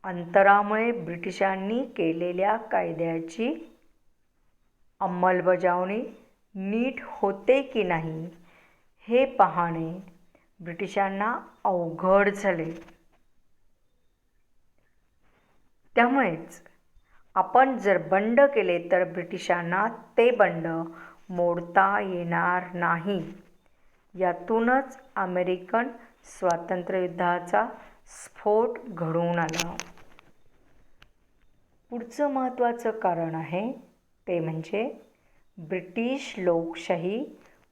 अंतरामुळे ब्रिटिशांनी केलेल्या कायद्याची अंमलबजावणी नीट होते की नाही हे पाहणे ब्रिटिशांना अवघड झाले. त्यामुळेच आपण जर बंड केले तर ब्रिटिशांना ते बंड मोडता येणार नाही. यातूनच अमेरिकन स्वातंत्र्ययुद्धाचा स्फोट घडून आला. पुढचं महत्त्वाचं कारण आहे ते म्हणजे ब्रिटिश लोकशाही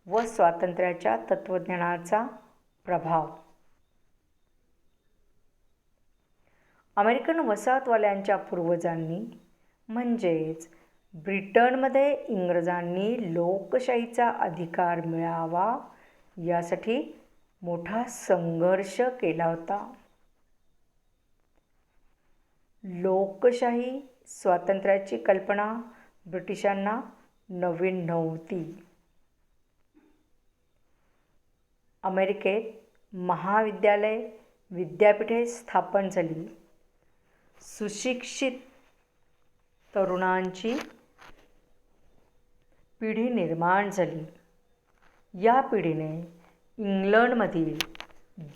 व स्वातंत्र्याच्या तत्त्वज्ञानाचा प्रभाव. अमेरिकन वसाहतवाल्यांच्या पूर्वजांनी म्हणजेच ब्रिटनमध्ये इंग्रजांनी लोकशाहीचा अधिकार मिळावा यासाठी मोठा संघर्ष केला होता. लोकशाही स्वातंत्र्याची कल्पना ब्रिटिशांना नवीन नव्हती. अमेरिकेत महाविद्यालय, विद्यापीठे स्थापन झाली. सुशिक्षित तरुणांची पिढी निर्माण झाली. या पिढीने इंग्लंडमधील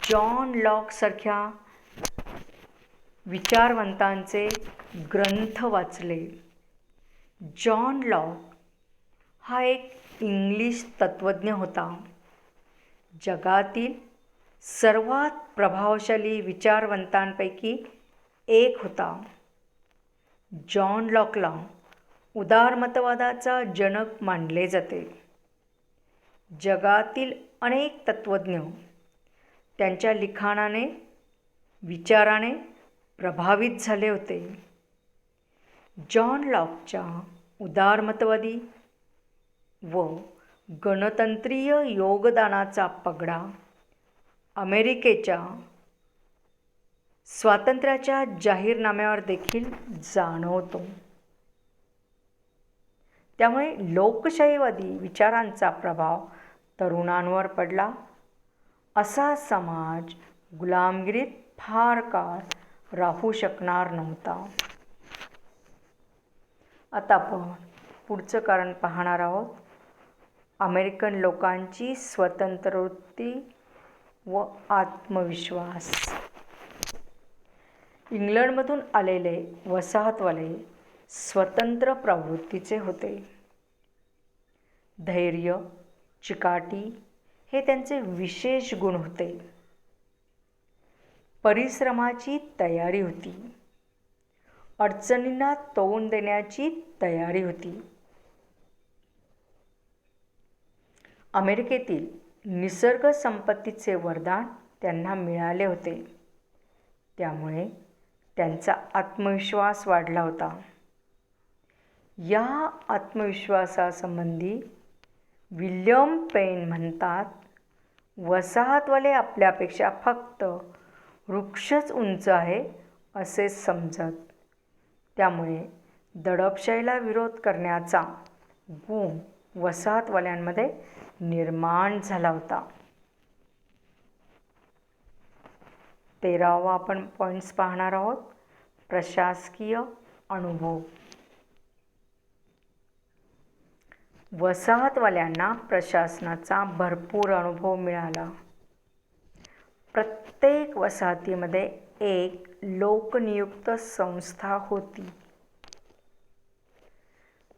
जॉन लॉक सारख्या विचारवंतांचे ग्रंथ वाचले. जॉन लॉक हा एक इंग्लिश तत्त्वज्ञ होता. जगातील सर्वात प्रभावशाली विचारवंतांपैकी एक होता. जॉन लॉकला उदारमतवादाचा जनक मानले जाते. जगातील अनेक तत्त्वज्ञ त्यांच्या लिखाणाने, विचाराने प्रभावित झाले होते. जॉन लॉकच्या उदारमतवादी व गणतंत्रीय योगदानाचा पगडा अमेरिकेच्या स्वातंत्र्याच्या जाहीरनाम्यावर देखील जाणवतो. त्यामुळे लोकशाहीवादी विचारांचा प्रभाव तरुणांवर पडला. असा समाज गुलामगिरीत फार काळ राहू शकणार नव्हता. आता आपण पुढचं कारण पाहणार आहोत, अमेरिकन लोकांची स्वतंत्रवृत्ती व आत्मविश्वास. इंग्लंडमधून आलेले वसाहतवाले स्वतंत्र प्रवृत्तीचे होते. धैर्य, चिकाटी हे त्यांचे विशेष गुण होते. परिश्रमाची तयारी होती. अडचणींना तोंड देण्याची तयारी होती. अमेरिकेतील निसर्ग संपत्तीचे वरदान त्यांना मिळाले होते. त्यामुळे त्यांचा आत्मविश्वास वाढला होता. या आत्मविश्वासासंबंधी विल्यम पेन म्हणतात, वसाहतवाले आपल्यापेक्षा फक्त वृक्षच उंच आहे असे समजत. त्यामुळे दडपशाहीला विरोध करण्याचा गुण वसाहतवाल्यांमध्ये निर्माण झाला होता. 13वा आपण पॉईंट्स पाहणार आहोत, प्रशासकीय अनुभव. वसाहतवाल्यांना प्रशासनाचा भरपूर अनुभव मिळाला. प्रत्येक वसाहतीमध्ये एक लोकनियुक्त संस्था होती.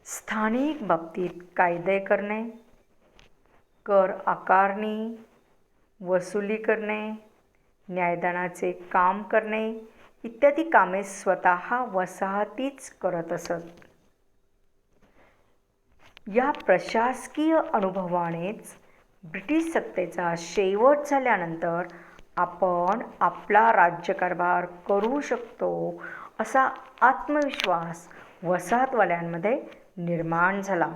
स्थानिक बाबतीत कायदे करणे, कर आकारणी, वसुली करणे, न्यायदानाचे काम करणे इत्यादी कामे स्वतः वसाहतीच करत असत. या प्रशासकीय अनुभवानेच ब्रिटिश सत्तेचा शेवट झाल्यानंतर आपण आपला राज्यकारभार करू शकतो असा आत्मविश्वास वसाहतवाल्यांमध्ये निर्माण झाला.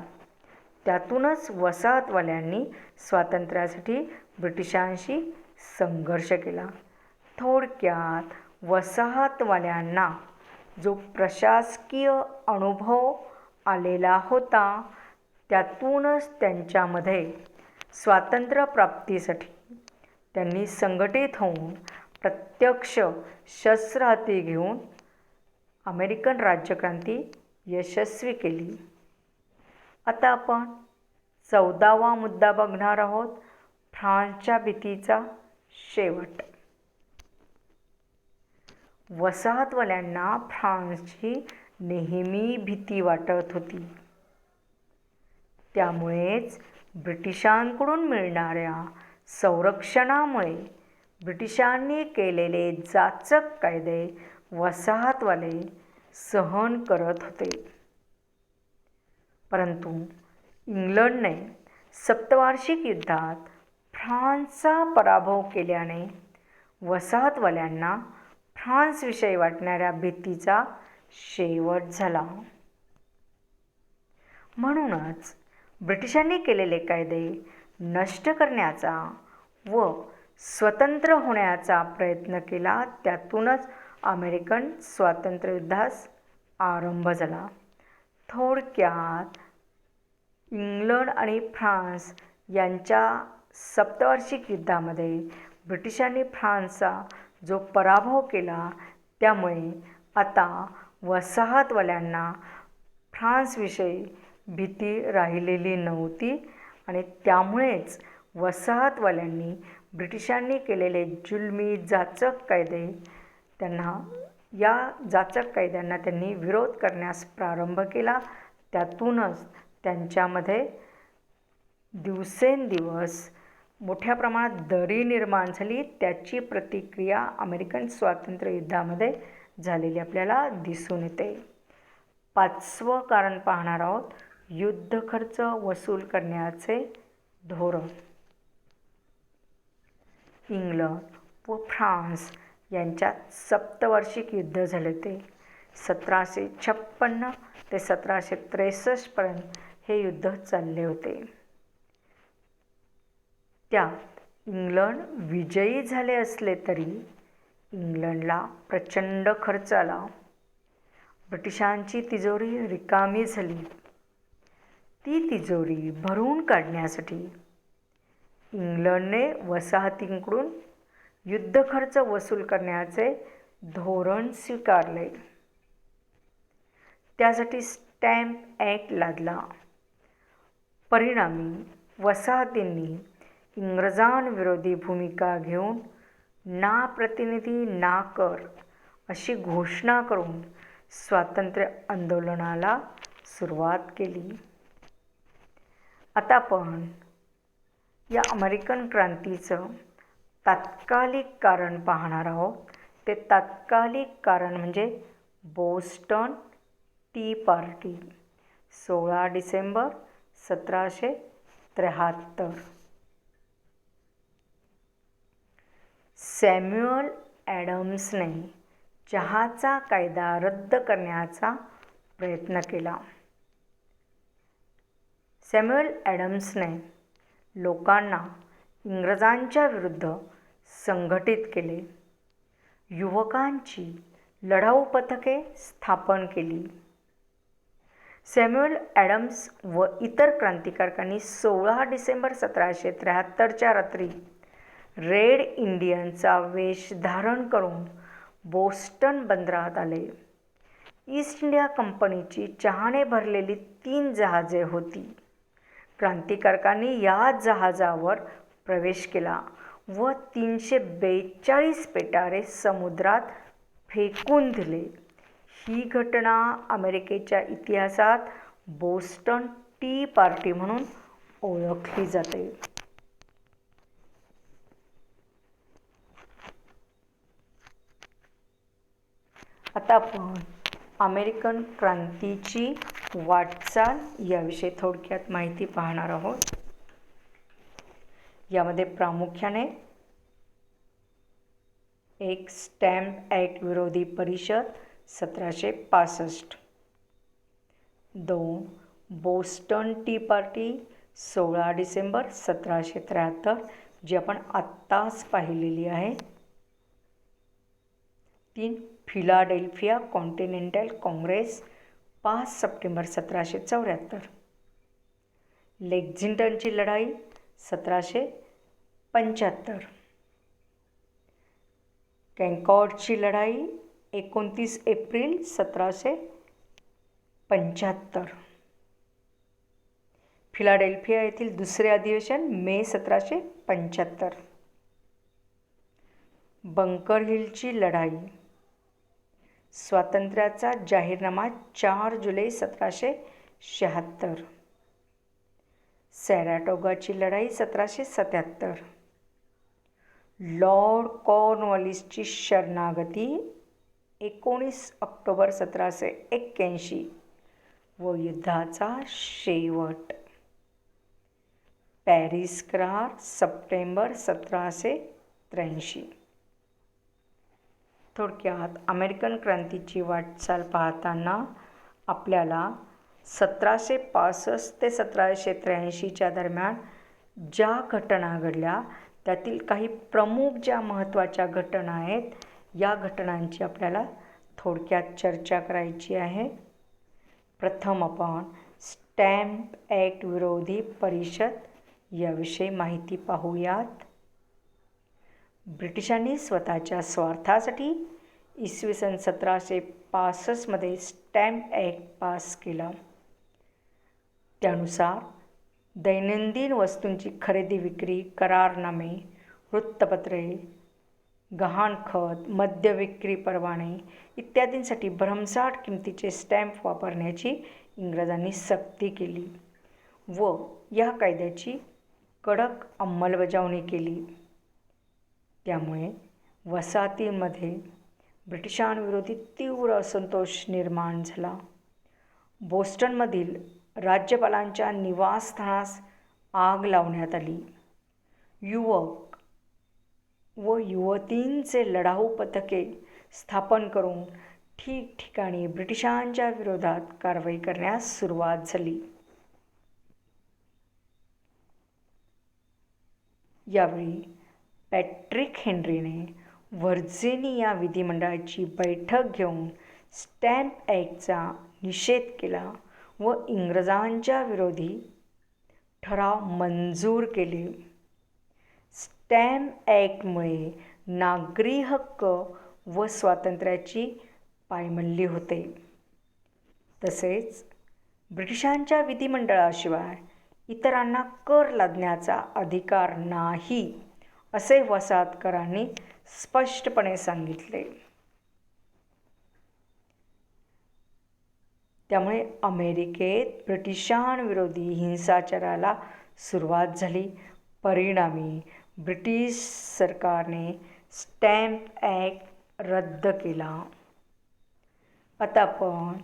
त्यातूनच वसाहतवाल्यांनी स्वातंत्र्यासाठी ब्रिटिशांशी संघर्ष केला. थोडक्यात वसाहतवाल्यांना जो प्रशासकीय अनुभव आलेला होता त्यातूनच त्यांच्यामध्ये स्वातंत्र्यप्राप्तीसाठी त्यांनी संघटित होऊन प्रत्यक्ष शस्त्र हाती घेऊन अमेरिकन राज्यक्रांती यशस्वी केली. आता आपण 14वा मुद्दा बघणार आहोत, फ्रान्सच्या भीतीचा शेवट. वसाहतवाल्यांना फ्रान्सची नेहमी भीती वाटत होती. त्यामुळेच ब्रिटिशांकडून मिळणाऱ्या संरक्षणामुळे ब्रिटिशांनी केलेले जाचक कायदे वसाहतवाले सहन करत होते. परंतु इंग्लंडने सप्तवार्षिक युद्धात फ्रान्सचा पराभव केल्याने वसाहतवाल्यांना फ्रान्सविषयी वाटणाऱ्या भीतीचा शेवट झाला. म्हणूनच ब्रिटिशांनी केलेले कायदे नष्ट करण्याचा व स्वतंत्र होण्याचा प्रयत्न केला. त्यातूनच अमेरिकन स्वातंत्र्ययुद्धास आरंभ झाला. थोडक्यात इंग्लंड आणि फ्रान्स यांच्या सप्तवार्षिक युद्धामध्ये ब्रिटिशांनी फ्रान्सचा जो पराभव केला त्यामुळे आता वसाहतवाल्यांना फ्रान्सविषयी भीती राहिलेली नव्हती आणि त्यामुळेच वसाहतवाल्यांनी ब्रिटिशांनी केलेले जुलमी जाचक कायदे या जाचक कायद्यांना त्यांनी विरोध करण्यास प्रारंभ केला. त्यातूनच त्यांच्यामध्ये दिवसेंदिवस मोठ्या प्रमाणात दरी निर्माण झाली. त्याची प्रतिक्रिया अमेरिकन स्वातंत्र्ययुद्धामध्ये झालेली आपल्याला दिसून येते. 5वं कारण पाहणार आहोत, युद्ध खर्च वसूल करण्याचे धोरण. इंग्लंड व फ्रान्स यांच्यात सप्तवार्षिक युद्ध झाले होते. 1756 ते 1763 पर्यंत हे युद्ध चालले होते. त्यात इंग्लंड विजयी झाले असले तरी इंग्लंडला प्रचंड खर्च आला. ब्रिटिशांची तिजोरी रिकामी झाली. ती तिजोरी भरून काढण्यासाठी इंग्लंडने वसाहतींकडून युद्ध खर्च वसूल करण्याचे धोरण स्वीकारले. त्यासाठी स्टॅम्प ॲक्ट लादला. परिणामी वसाहतींनी इंग्रजांविरोधी भूमिका घेऊन ना प्रतिनिधी ना कर अशी घोषणा करून स्वातंत्र्य आंदोलनाला सुरुवात केली. आता आपण या अमेरिकन क्रांतीचं तात्कालिक कारण पाहणार आहोत. ते तात्कालिक कारण म्हणजे Boston tea party 16 December 1773. Samuel ॲडम्सने चहाचा कायदा रद्द करण्याचा प्रयत्न केला. सॅम्युअल ॲडम्सने लोकांना इंग्रजांच्या विरुद्ध संघटित केले. युवकांची लढाऊ पथके स्थापन केली. सॅम्युअल ॲडम्स व इतर क्रांतिकारकांनी 16 डिसेंबर 1773च्या रात्री रेड इंडियनचा वेश धारण करून बोस्टन बंदरात आले. ईस्ट इंडिया कंपनीची चहाने भरलेली 3 जहाजे होती. क्रांतिकारकांनी या जहाजावर प्रवेश केला व 342 पेटारे समुद्रात फेकून दिले. ही घटना अमेरिकेच्या इतिहासात बोस्टन टी पार्टी म्हणून ओळखली जाते. आता आपण अमेरिकन क्रांतीची वाटचाल याविषयी थोडक्यात माहिती पाहणार आहोत. यामध्ये प्रामुख्याने एक स्टॅम्प ॲक्ट विरोधी परिषद, 1765. 2. बोस्टन टी पार्टी 16 डिसेंबर 1773, जी आपण आत्ताच पाहिलेली आहे. 3. Philadelphia continental Congress 5 September 1774. लेक्झिंग्टनची लढाई 1775. कॅन्कॉर्डची लढाई 29 एप्रिल 1775. फिलाडेल्फिया येथील दुसरे अधिवेशन मे 1775. बंकर हिलची लढाई. स्वातंत्र्याचा जाहीरनामा 4 जुलै 1776. सॅराटोगाची लढाई 1777. लॉर्ड कॉर्नवॉलिसची शरणागती 19 ऑक्टोबर 1781 व युद्धाचा शेवट. पॅरिस करार सप्टेंबर 1783. थोडक्यात अमेरिकन क्रांतीची वाटचाल पाहताना आपल्याला 1765 ते 1783च्या दरम्यान ज्या घटना घडल्या त्यातील काही प्रमुख ज्या महत्त्वाच्या घटना आहेत, या घटनांची आपल्याला थोडक्यात चर्चा करायची आहे. प्रथम आपण स्टॅम्प ॲक्ट विरोधी परिषद याविषयी माहिती पाहूयात. ब्रिटिशांनी स्वतःच्या स्वार्थासाठी इसवी सन 1765 स्टॅम्प ॲक्ट पास केला. त्यानुसार दैनंदिन वस्तूंची खरेदी विक्री, करारनामे, वृत्तपत्रे, गहाणखत, मद्य विक्री परवाने इत्यादींसाठी भरमसाठ किमतीचे स्टॅम्प वापरण्याची इंग्रजांनी सक्ती केली व या कायद्याची कडक अंमलबजावणी केली. त्यामुळे वसाहतींमध्ये ब्रिटिशांविरोधी तीव्र असंतोष निर्माण झाला. बोस्टनमधील राज्यपालांच्या निवासस्थानास आग लावण्यात आली. युवक व युवतींचे लढाऊ पथके स्थापन करून ठिकठिकाणी ब्रिटिशांच्या विरोधात कारवाई करण्यास सुरुवात झाली. यावेळी पॅट्रिक हेन्रीने व्हर्जिनिया विधिमंडळाची बैठक घेऊन स्टॅम्प ॲक्टचा निषेध केला व इंग्रजांच्या विरोधी ठराव मंजूर केले. स्टॅम्प ॲक्टमुळे नागरी हक्क व स्वातंत्र्याची पायमल्ली होते. तसेच ब्रिटिशांच्या विधिमंडळाशिवाय इतरांना कर लादण्याचा अधिकार नाही, असे वसाहतकारांनी स्पष्टपणे सांगितले. त्यामुळे अमेरिकेत ब्रिटिशांविरोधी हिंसाचाराला सुरुवात झाली. परिणामी ब्रिटिश सरकारने स्टॅम्प ॲक्ट रद्द केला. आता आपण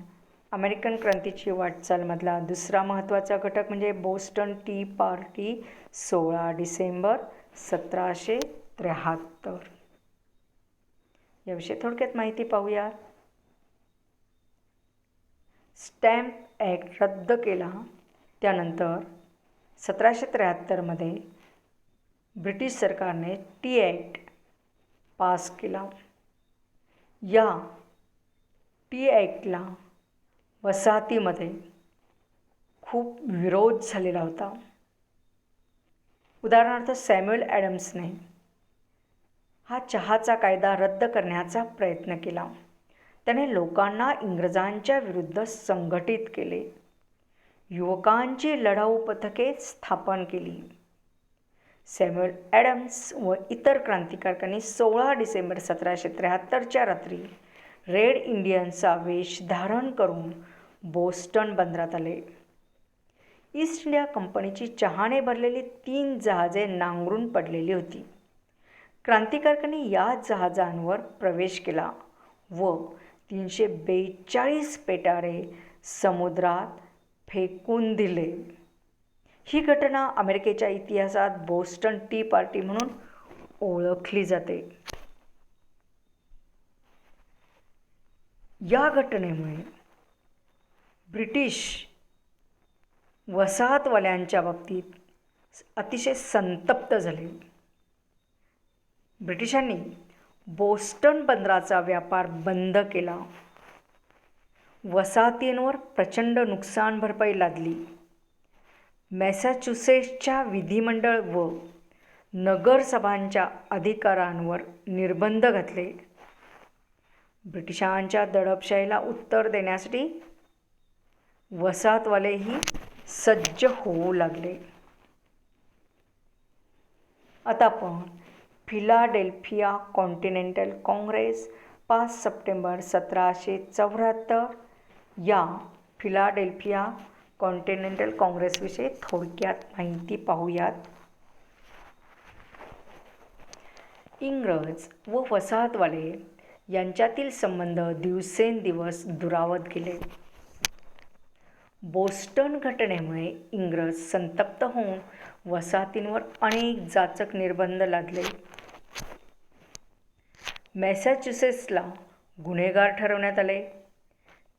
अमेरिकन क्रांतीची वाटचालमधला दुसरा महत्त्वाचा घटक म्हणजे बोस्टन टी पार्टी 16 डिसेंबर 1773. याविषयी थोडक्यात माहिती पाहूया. स्टॅम्प ॲक्ट रद्द केला. त्यानंतर 1773 ब्रिटिश सरकारने टी ॲक्ट पास केला. या टी ॲक्टला वसाहतीमध्ये खूप विरोध झालेला होता. उदाहरणार्थ सॅम्युएल ॲडम्सने हा चहाचा कायदा रद्द करण्याचा प्रयत्न केला. त्याने लोकांना इंग्रजांच्या विरुद्ध संघटित केले. युवकांची लढाऊ पथके स्थापन केली. सॅम्युएल ॲडम्स व इतर क्रांतिकारकांनी 16 डिसेंबर 1773च्या रात्री रेड इंडियनचा वेश धारण करून बोस्टन बंदरात आले. ईस्ट इंडिया कंपनीची चहाने भरलेली 3 जहाजे नांगरून पडलेली होती. क्रांतिकारकांनी या जहाजांवर प्रवेश केला व 342 पेटारे समुद्रात फेकून दिले. ही घटना अमेरिकेच्या इतिहासात बोस्टन टी पार्टी म्हणून ओळखली जाते. या घटनेमुळे ब्रिटिश वसाहतवाल्यांच्या बाबतीत अतिशय संतप्त झाले. ब्रिटिशांनी बोस्टन बंदराचा व्यापार बंद केला. वसाहतींवर प्रचंड नुकसान भरपाई लादली. मॅसॅच्युसेट्सच्या विधिमंडळ व नगरसभांच्या अधिकारांवर निर्बंध घातले. ब्रिटिशांच्या दडपशाहीला उत्तर देण्यासाठी वसाहतवालेही सज्ज होऊ लागले. आता आपण फिलाडेल्फिया कॉन्टिनेंटल काँग्रेस 5 सप्टेंबर 1774 या फिलाडेल्फिया कॉन्टिनेंटल काँग्रेसविषयी थोडक्यात माहिती पाहूयात. इंग्रज व वसाहतवाले यांच्यातील संबंध दिवसेंदिवस दुरावत गेले. बोस्टन घटनेमुळे इंग्रज संतप्त होऊन वसाहतींवर अनेक जाचक निर्बंध लादले. मॅसॅच्युसेट्सला गुन्हेगार ठरवण्यात आले.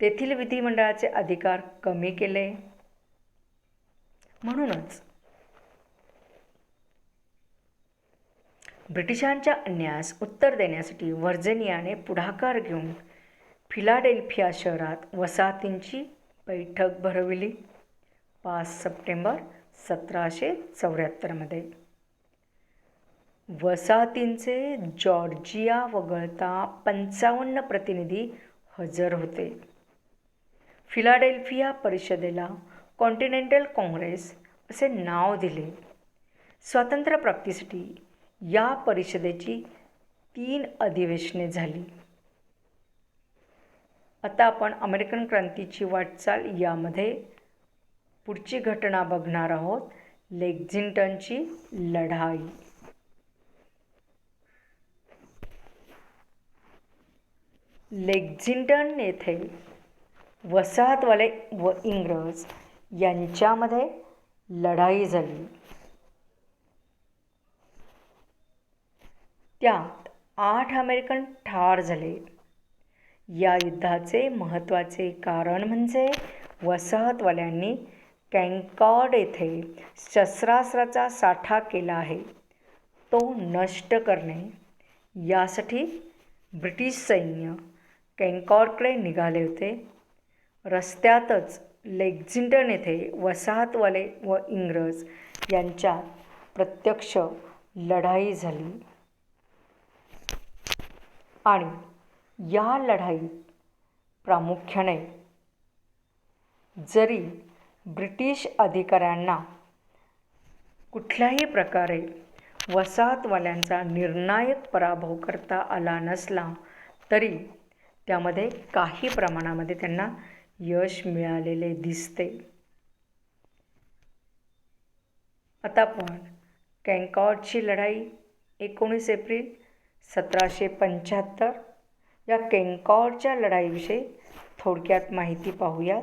तेथील विधिमंडळाचे अधिकार कमी केले. म्हणूनच ब्रिटिशांच्या अन्यायास उत्तर देण्यासाठी व्हर्जिनियाने पुढाकार घेऊन फिलाडेल्फिया शहरात वसाहतींची बैठक भरविली. 5 सप्टेंबर 1774 वसाहतींचे जॉर्जिया वगळता 55 प्रतिनिधी हजर होते. फिलाडेल्फिया परिषदेला कॉन्टिनेंटल काँग्रेस असे नाव दिले. स्वातंत्र्यप्राप्तीसाठी या परिषदेची 3 अधिवेशने झाली. आता आपण अमेरिकन क्रांतीची वाटचाल यामध्ये पुढची घटना बघणार आहोत. लेक्झिंग्टनची लढाई. लेक्झिंग्टन येथे वसाहतवाले व इंग्रज यांच्यामध्ये लढाई झाली. त्यात 8 अमेरिकन ठार झाले. या युद्धाचे महत्त्वाचे कारण म्हणजे वसाहतवाल्यांनी कॅनकॉर्ड येथे शस्त्रास्त्राचा साठा केला आहे तो नष्ट करणे. यासाठी ब्रिटिश सैन्य कॅनकॉर्डकडे निघाले होते. रस्त्यातच लेक्झिंग्टन येथे वसाहतवाले व इंग्रज यांच्यात प्रत्यक्ष लढाई झाली आणि या लढाईत प्रामुख्याने जरी ब्रिटिश अधिकाऱ्यांना कुठल्याही प्रकारे वसाहतवाल्यांचा निर्णायक पराभव करता आला नसला तरी त्यामध्ये काही प्रमाणामध्ये त्यांना यश मिळालेले दिसते. आता आपण कॅनकॉर्डची लढाई 19 एप्रिल 1775 या कॅनकॉर्डच्या लढाईविषयी थोडक्यात माहिती पाहूयात.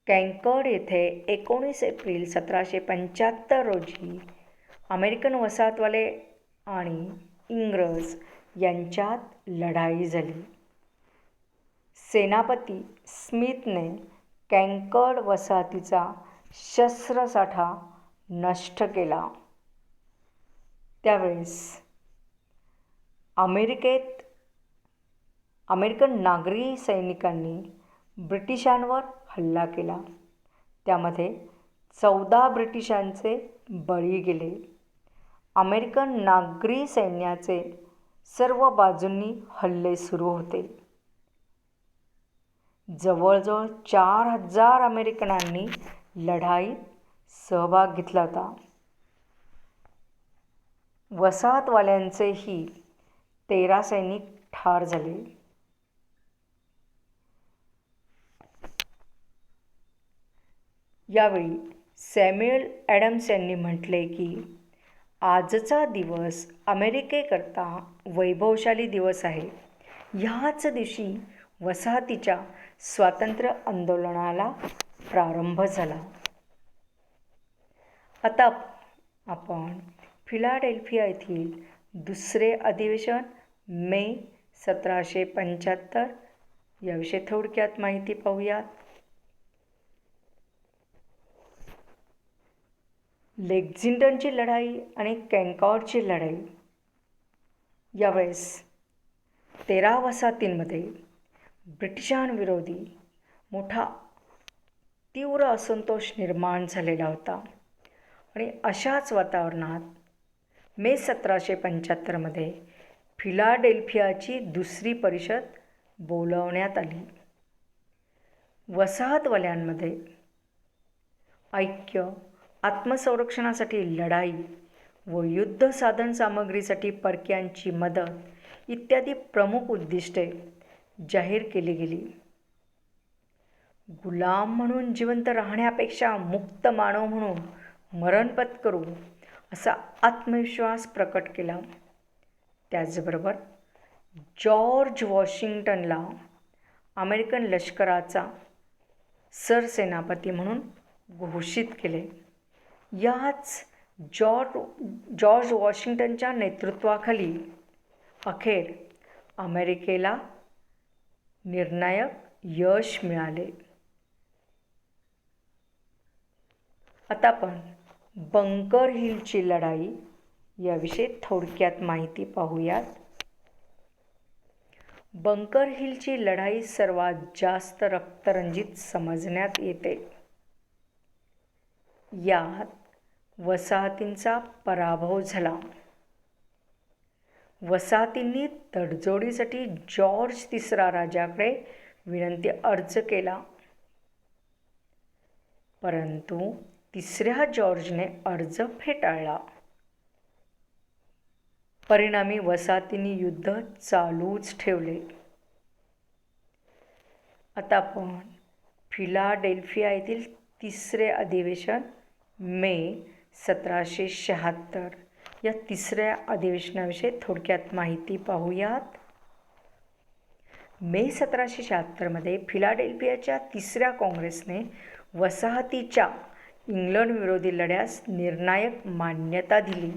कॅनकॉर्ड येथे 19 एप्रिल 1775 रोजी अमेरिकन वसाहतवाले आणि इंग्रज यांच्यात लढाई झाली. सेनापती स्मिथने कॅनकॉर्ड वसाहतीचा शस्त्रसाठा नष्ट केला. त्यावेळेस अमेरिकन नागरी सैनिकांनी ब्रिटिशांवर हल्ला केला. त्यामध्ये 14 ब्रिटिशांचे बळी गेले. अमेरिकन नागरी सैन्याचे सर्व बाजूंनी हल्ले सुरू होते. जवळजवळ 4000 अमेरिकनांनी लढाईत सहभाग घेतला होता. वसाहतवाल्यांचेही 13 सैनिक ठार झाले. यावेळी सॅम्युएल ॲडम्स यांनी म्हटले की आजचा दिवस अमेरिकेकरता वैभवशाली दिवस आहे. ह्याच दिवशी वसाहतीच्या स्वातंत्र्य आंदोलनाला प्रारंभ झाला. आता आपण फिलाडेल्फिया येथील दुसरे अधिवेशन मे 1775 याविषयी थोडक्यात माहिती पाहूयात. लेक्झिंग्टनची लढाई आणि कॅनकॉर्डची लढाई यावेळेस 13 वसाहतींमध्ये ब्रिटिशांविरोधी मोठा तीव्र असंतोष निर्माण झालेला होता आणि अशाच वातावरणात मे 1775मध्ये फिलाडेल्फियाची दुसरी परिषद बोलावण्यात आली. वसाहतवाल्यांमध्ये ऐक्य, आत्मसंरक्षणासाठी लढाई व युद्ध साधन सामग्रीसाठी परक्यांची मदत इत्यादी प्रमुख उद्दिष्टे जाहीर केली गेली. गुलाम म्हणून जिवंत राहण्यापेक्षा मुक्त मानव म्हणून मरण पत्करू असा आत्मविश्वास प्रकट केला. त्याचबरोबर जॉर्ज वॉशिंग्टनला अमेरिकन लष्कराचा सरसेनापती म्हणून घोषित केले. याच जॉर्ज वॉशिंग्टनच्या नेतृत्वाखाली अखेर अमेरिकेला निर्णायक यश मिळाले. आता आपण बंकर हिलची लढाई याविषयी थोडक्यात माहिती पाहूयात. बंकर हिलची लढाई सर्वात जास्त रक्तरंजित समजण्यात येते. यात वसाहतींचा पराभव झाला. वसाहतींनी तडजोडीसाठी जॉर्ज तिसरा राजाकडे विनंती अर्ज केला, परंतु तिसऱ्या जॉर्जने अर्ज फेटाळला. परिणामी वसाहतींनी युद्ध चालूच ठेवले. आता आपण फिलाडेल्फिया येथील तिसरे अधिवेशन मे 1776 या तिसऱ्या अधिवेशनाविषयी थोडक्यात माहिती पाहूयात. मे 1776मध्ये फिलाडेल्फियाच्या तिसऱ्या काँग्रेसने वसाहतीच्या इंग्लंडविरोधी लढ्यास निर्णायक मान्यता दिली.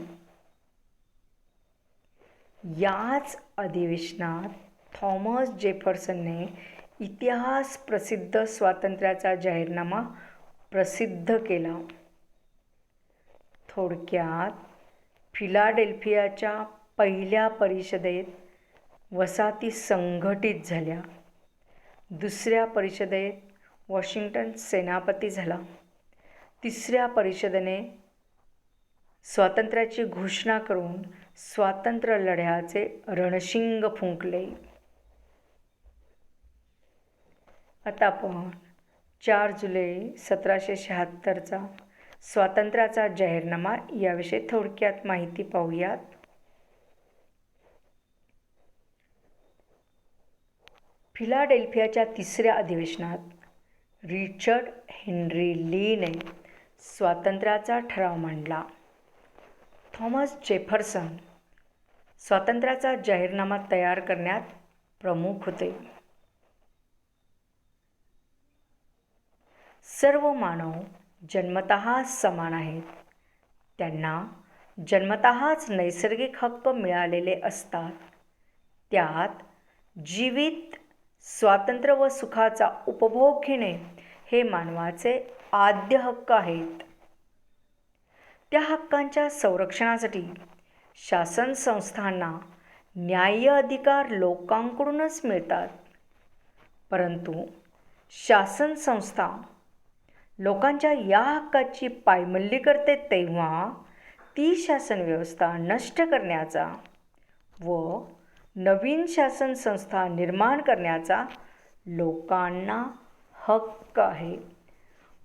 याच अधिवेशनात थॉमस जेफरसनने इतिहास प्रसिद्ध स्वातंत्र्याचा जाहीरनामा प्रसिद्ध केला. थोडक्यात फिलाडेल्फियाच्या पहिल्या परिषदेत वसाहती संघटित झाल्या. दुसऱ्या परिषदेत वॉशिंग्टन सेनापती झाला. तिसऱ्या परिषदेने स्वातंत्र्याची घोषणा करून स्वातंत्र्य लढ्याचे रणशिंग फुंकले. आता आपण 4 जुलै 1776चा स्वातंत्र्याचा जाहीरनामा याविषयी थोडक्यात माहिती पाहूयात. फिलाडेल्फियाच्या तिसऱ्या अधिवेशनात रिचर्ड हेनरी लीने स्वातंत्र्याचा ठराव मांडला. थॉमस जेफरसन स्वातंत्र्याचा जाहीरनामा तयार करण्यात प्रमुख होते. सर्व मानव जन्मतः समान आहेत. त्यांना जन्मतःच नैसर्गिक हक्क मिळालेले असतात. त्यात जीवित, स्वातंत्र्य व सुखाचा उपभोग घेणे हे मानवाचे आद्य हक्क आहेत. त्या हक्कांच्या संरक्षणासाठी शासन संस्थांना न्याय्य अधिकार लोकांकडूनच मिळतात. परंतु शासन संस्था लोकांच्या या हक्काची पायमल्ली करते तेव्हा ती शासन व्यवस्था नष्ट करण्याचा व नवीन शासन संस्था निर्माण करण्याचा लोकांना हक्क आहे.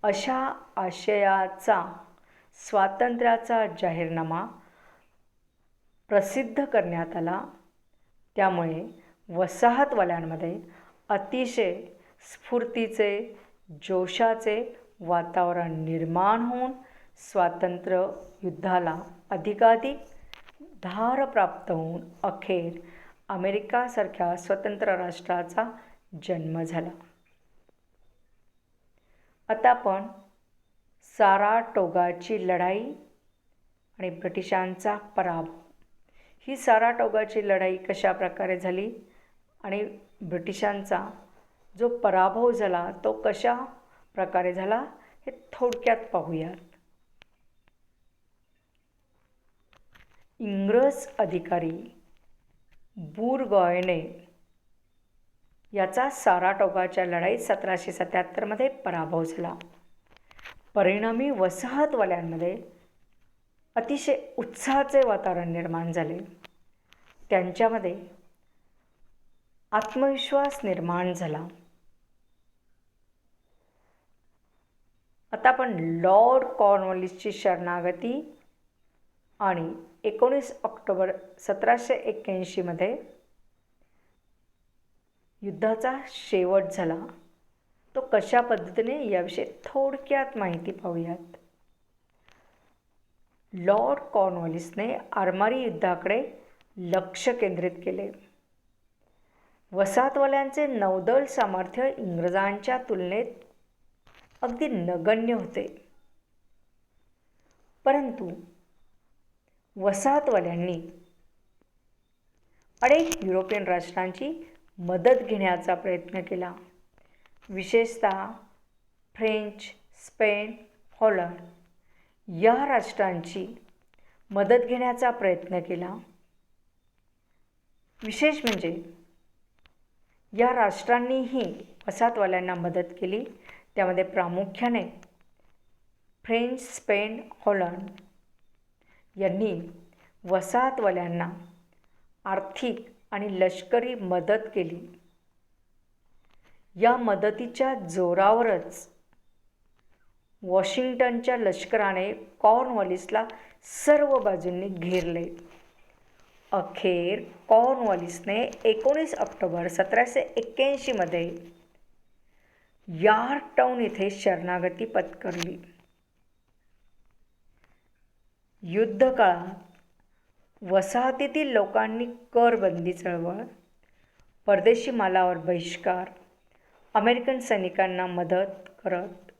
अशा आशयाचा स्वातंत्र्याचा जाहीरनामा प्रसिद्ध करण्यात आला. त्यामुळे वसाहतवाल्यांमध्ये अतिशय स्फूर्तीचे, जोशाचे वातावरण निर्माण होऊन स्वातंत्र्य युद्धाला अधिकाधिक धार प्राप्त होऊन अखेर अमेरिकासारख्या स्वतंत्र राष्ट्राचा जन्म झाला. आता आपण साराटोगाची लढाई आणि ब्रिटिशांचा पराभव ही साराटोगाची लढाई कशा प्रकारे झाली आणि ब्रिटिशांचा जो पराभव झाला तो कशा प्रकारे झाला हे थोडक्यात पाहूयात. इंग्रज अधिकारी बुरगॉयने याचा साराटोगाच्या लढाईत 1777 पराभव झाला. परिणामी वसाहतवाल्यांमध्ये अतिशय उत्साहाचे वातावरण निर्माण झाले. त्यांच्यामध्ये आत्मविश्वास निर्माण झाला. आता आपण लॉर्ड कॉर्नवॉलिसची शरणागती आणि 19 ऑक्टोबर 1781 युद्धाचा शेवट झाला तो कशा पद्धतीने याविषयी थोडक्यात माहिती पाहूयात. लॉर्ड कॉर्नवॉलिसने आरमारी युद्धाकडे लक्ष केंद्रित केले. वसाहतवाल्यांचे नौदल सामर्थ्य इंग्रजांच्या तुलनेत अगदी नगण्य होते, परंतु वसाहतवाल्यांनी अनेक युरोपियन राष्ट्रांची मदत घेण्याचा प्रयत्न केला. विशेषतः फ्रेंच, स्पेन, हॉलंड या राष्ट्रांची मदत घेण्याचा प्रयत्न केला. विशेष म्हणजे या राष्ट्रांनीही वसाहतवाल्यांना मदत केली. त्यामध्ये प्रामुख्याने फ्रेंच, स्पेन, हॉलंड यांनी वसाहतवाल्यांना आर्थिक आणि लष्करी मदत केली. या मदतीच्या जोरावरच वॉशिंग्टनच्या लष्कराने कॉर्नवॉलिसला सर्व बाजूंनी घेरले. अखेर कॉर्नवॉलिसने 19 ऑक्टोबर 1781 यॉर्कटाउन येथे शरणागती पत्करली. युद्धकाळात वसाहतीतील लोकांनी करबंदी चळवळ, परदेशी मालावर बहिष्कार, अमेरिकन सैनिकांना मदत करत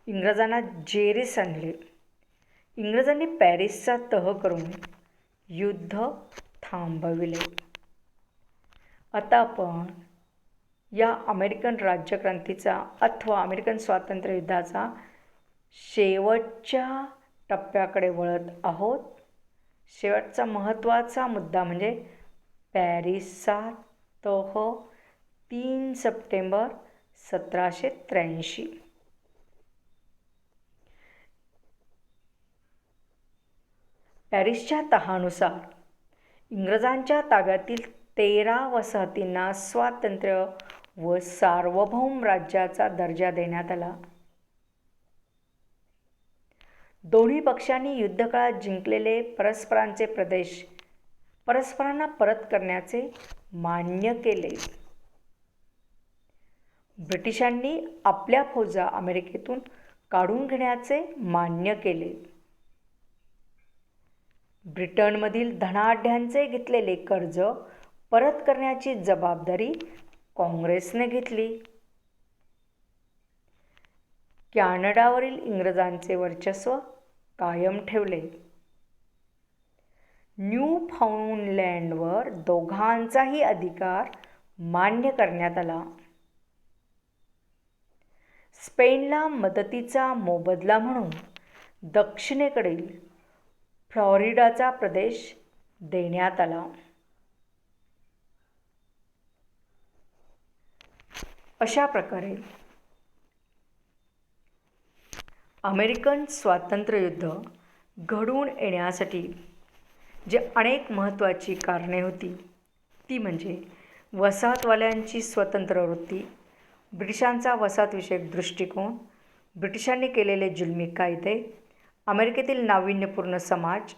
इंग्रजांना जेरीस आणले. इंग्रजांनी पॅरिसचा तह करून युद्ध थांबविले. आता आपण या अमेरिकन राज्यक्रांतीचा अथवा अमेरिकन स्वातंत्र्य युद्धाचा शेवटच्या टप्प्याकडे वळत आहोत. शेवटचा महत्त्वाचा मुद्दा म्हणजे पॅरिसचा तह 3 सप्टेंबर 1783. पॅरिसच्या तहानुसार इंग्रजांच्या ताब्यातील 13 वसाहतींना स्वातंत्र्य व सार्वभौम राज्याचा दर्जा देण्यात आला. दोन्ही पक्षांनी युद्धकाळात जिंकलेले परस्परांचे प्रदेश परस्परांना परत करण्याचे मान्य केले. ब्रिटिशांनी आपल्या फौजा अमेरिकेतून काढून घेण्याचे मान्य केले. ब्रिटनमधील धनाढ्यांचे घेतलेले कर्ज परत करण्याची जबाबदारी काँग्रेसने घेतली. कॅनडावरील इंग्रजांचे वर्चस्व कायम ठेवले. न्यूफाउंडलँडवर दोघांचाही अधिकार मान्य करण्यात आला. स्पेनला मदतीचा मोबदला म्हणून दक्षिणेकडील फ्लॉरिडाचा प्रदेश देण्यात आला. अशा प्रकारे अमेरिकन स्वातंत्र्ययुद्ध घडून येण्यासाठी जे अनेक महत्त्वाची कारणे होती ती म्हणजे वसाहतवाल्यांची स्वतंत्र वृत्ती, ब्रिटिशांचा वसाहतविषयक दृष्टिकोन, ब्रिटिशांनी केलेले जुलमी कायदे, अमेरिकेतील नाविन्यपूर्ण समाज,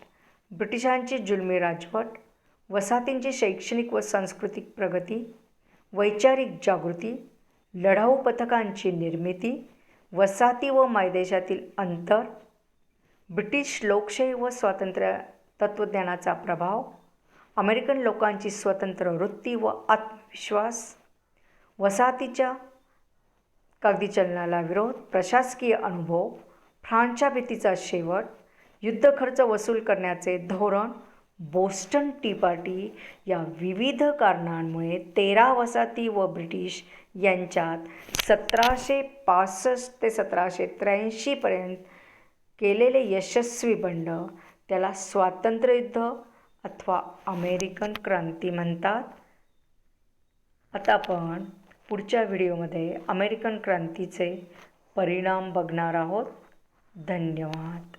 ब्रिटिशांची जुलमी राजवट, वसाहतींची शैक्षणिक व सांस्कृतिक प्रगती, वैचारिक जागृती, लढाऊ पथकांची निर्मिती, वसाहती व मायदेशातील अंतर, ब्रिटिश लोकशाही व स्वातंत्र्य तत्त्वज्ञानाचा प्रभाव, अमेरिकन लोकांची स्वतंत्र वृत्ती व आत्मविश्वास, वसाहतीच्या कागदी चलनाला विरोध, प्रशासकीय अनुभव, फ्रान्सच्या भीतीचा शेवट, युद्ध खर्च वसूल करण्याचे धोरण, बोस्टन टी पार्टी या विविध कारणांमुळे 13 वसाहती व ब्रिटिश यांच्यात 1765 ते 1783 केलेले यशस्वी बंड त्याला स्वातंत्र्ययुद्ध अथवा अमेरिकन क्रांती म्हणतात. आता आपण पुढच्या व्हिडिओमध्ये अमेरिकन क्रांतीचे परिणाम बघणार आहोत. धन्यवाद.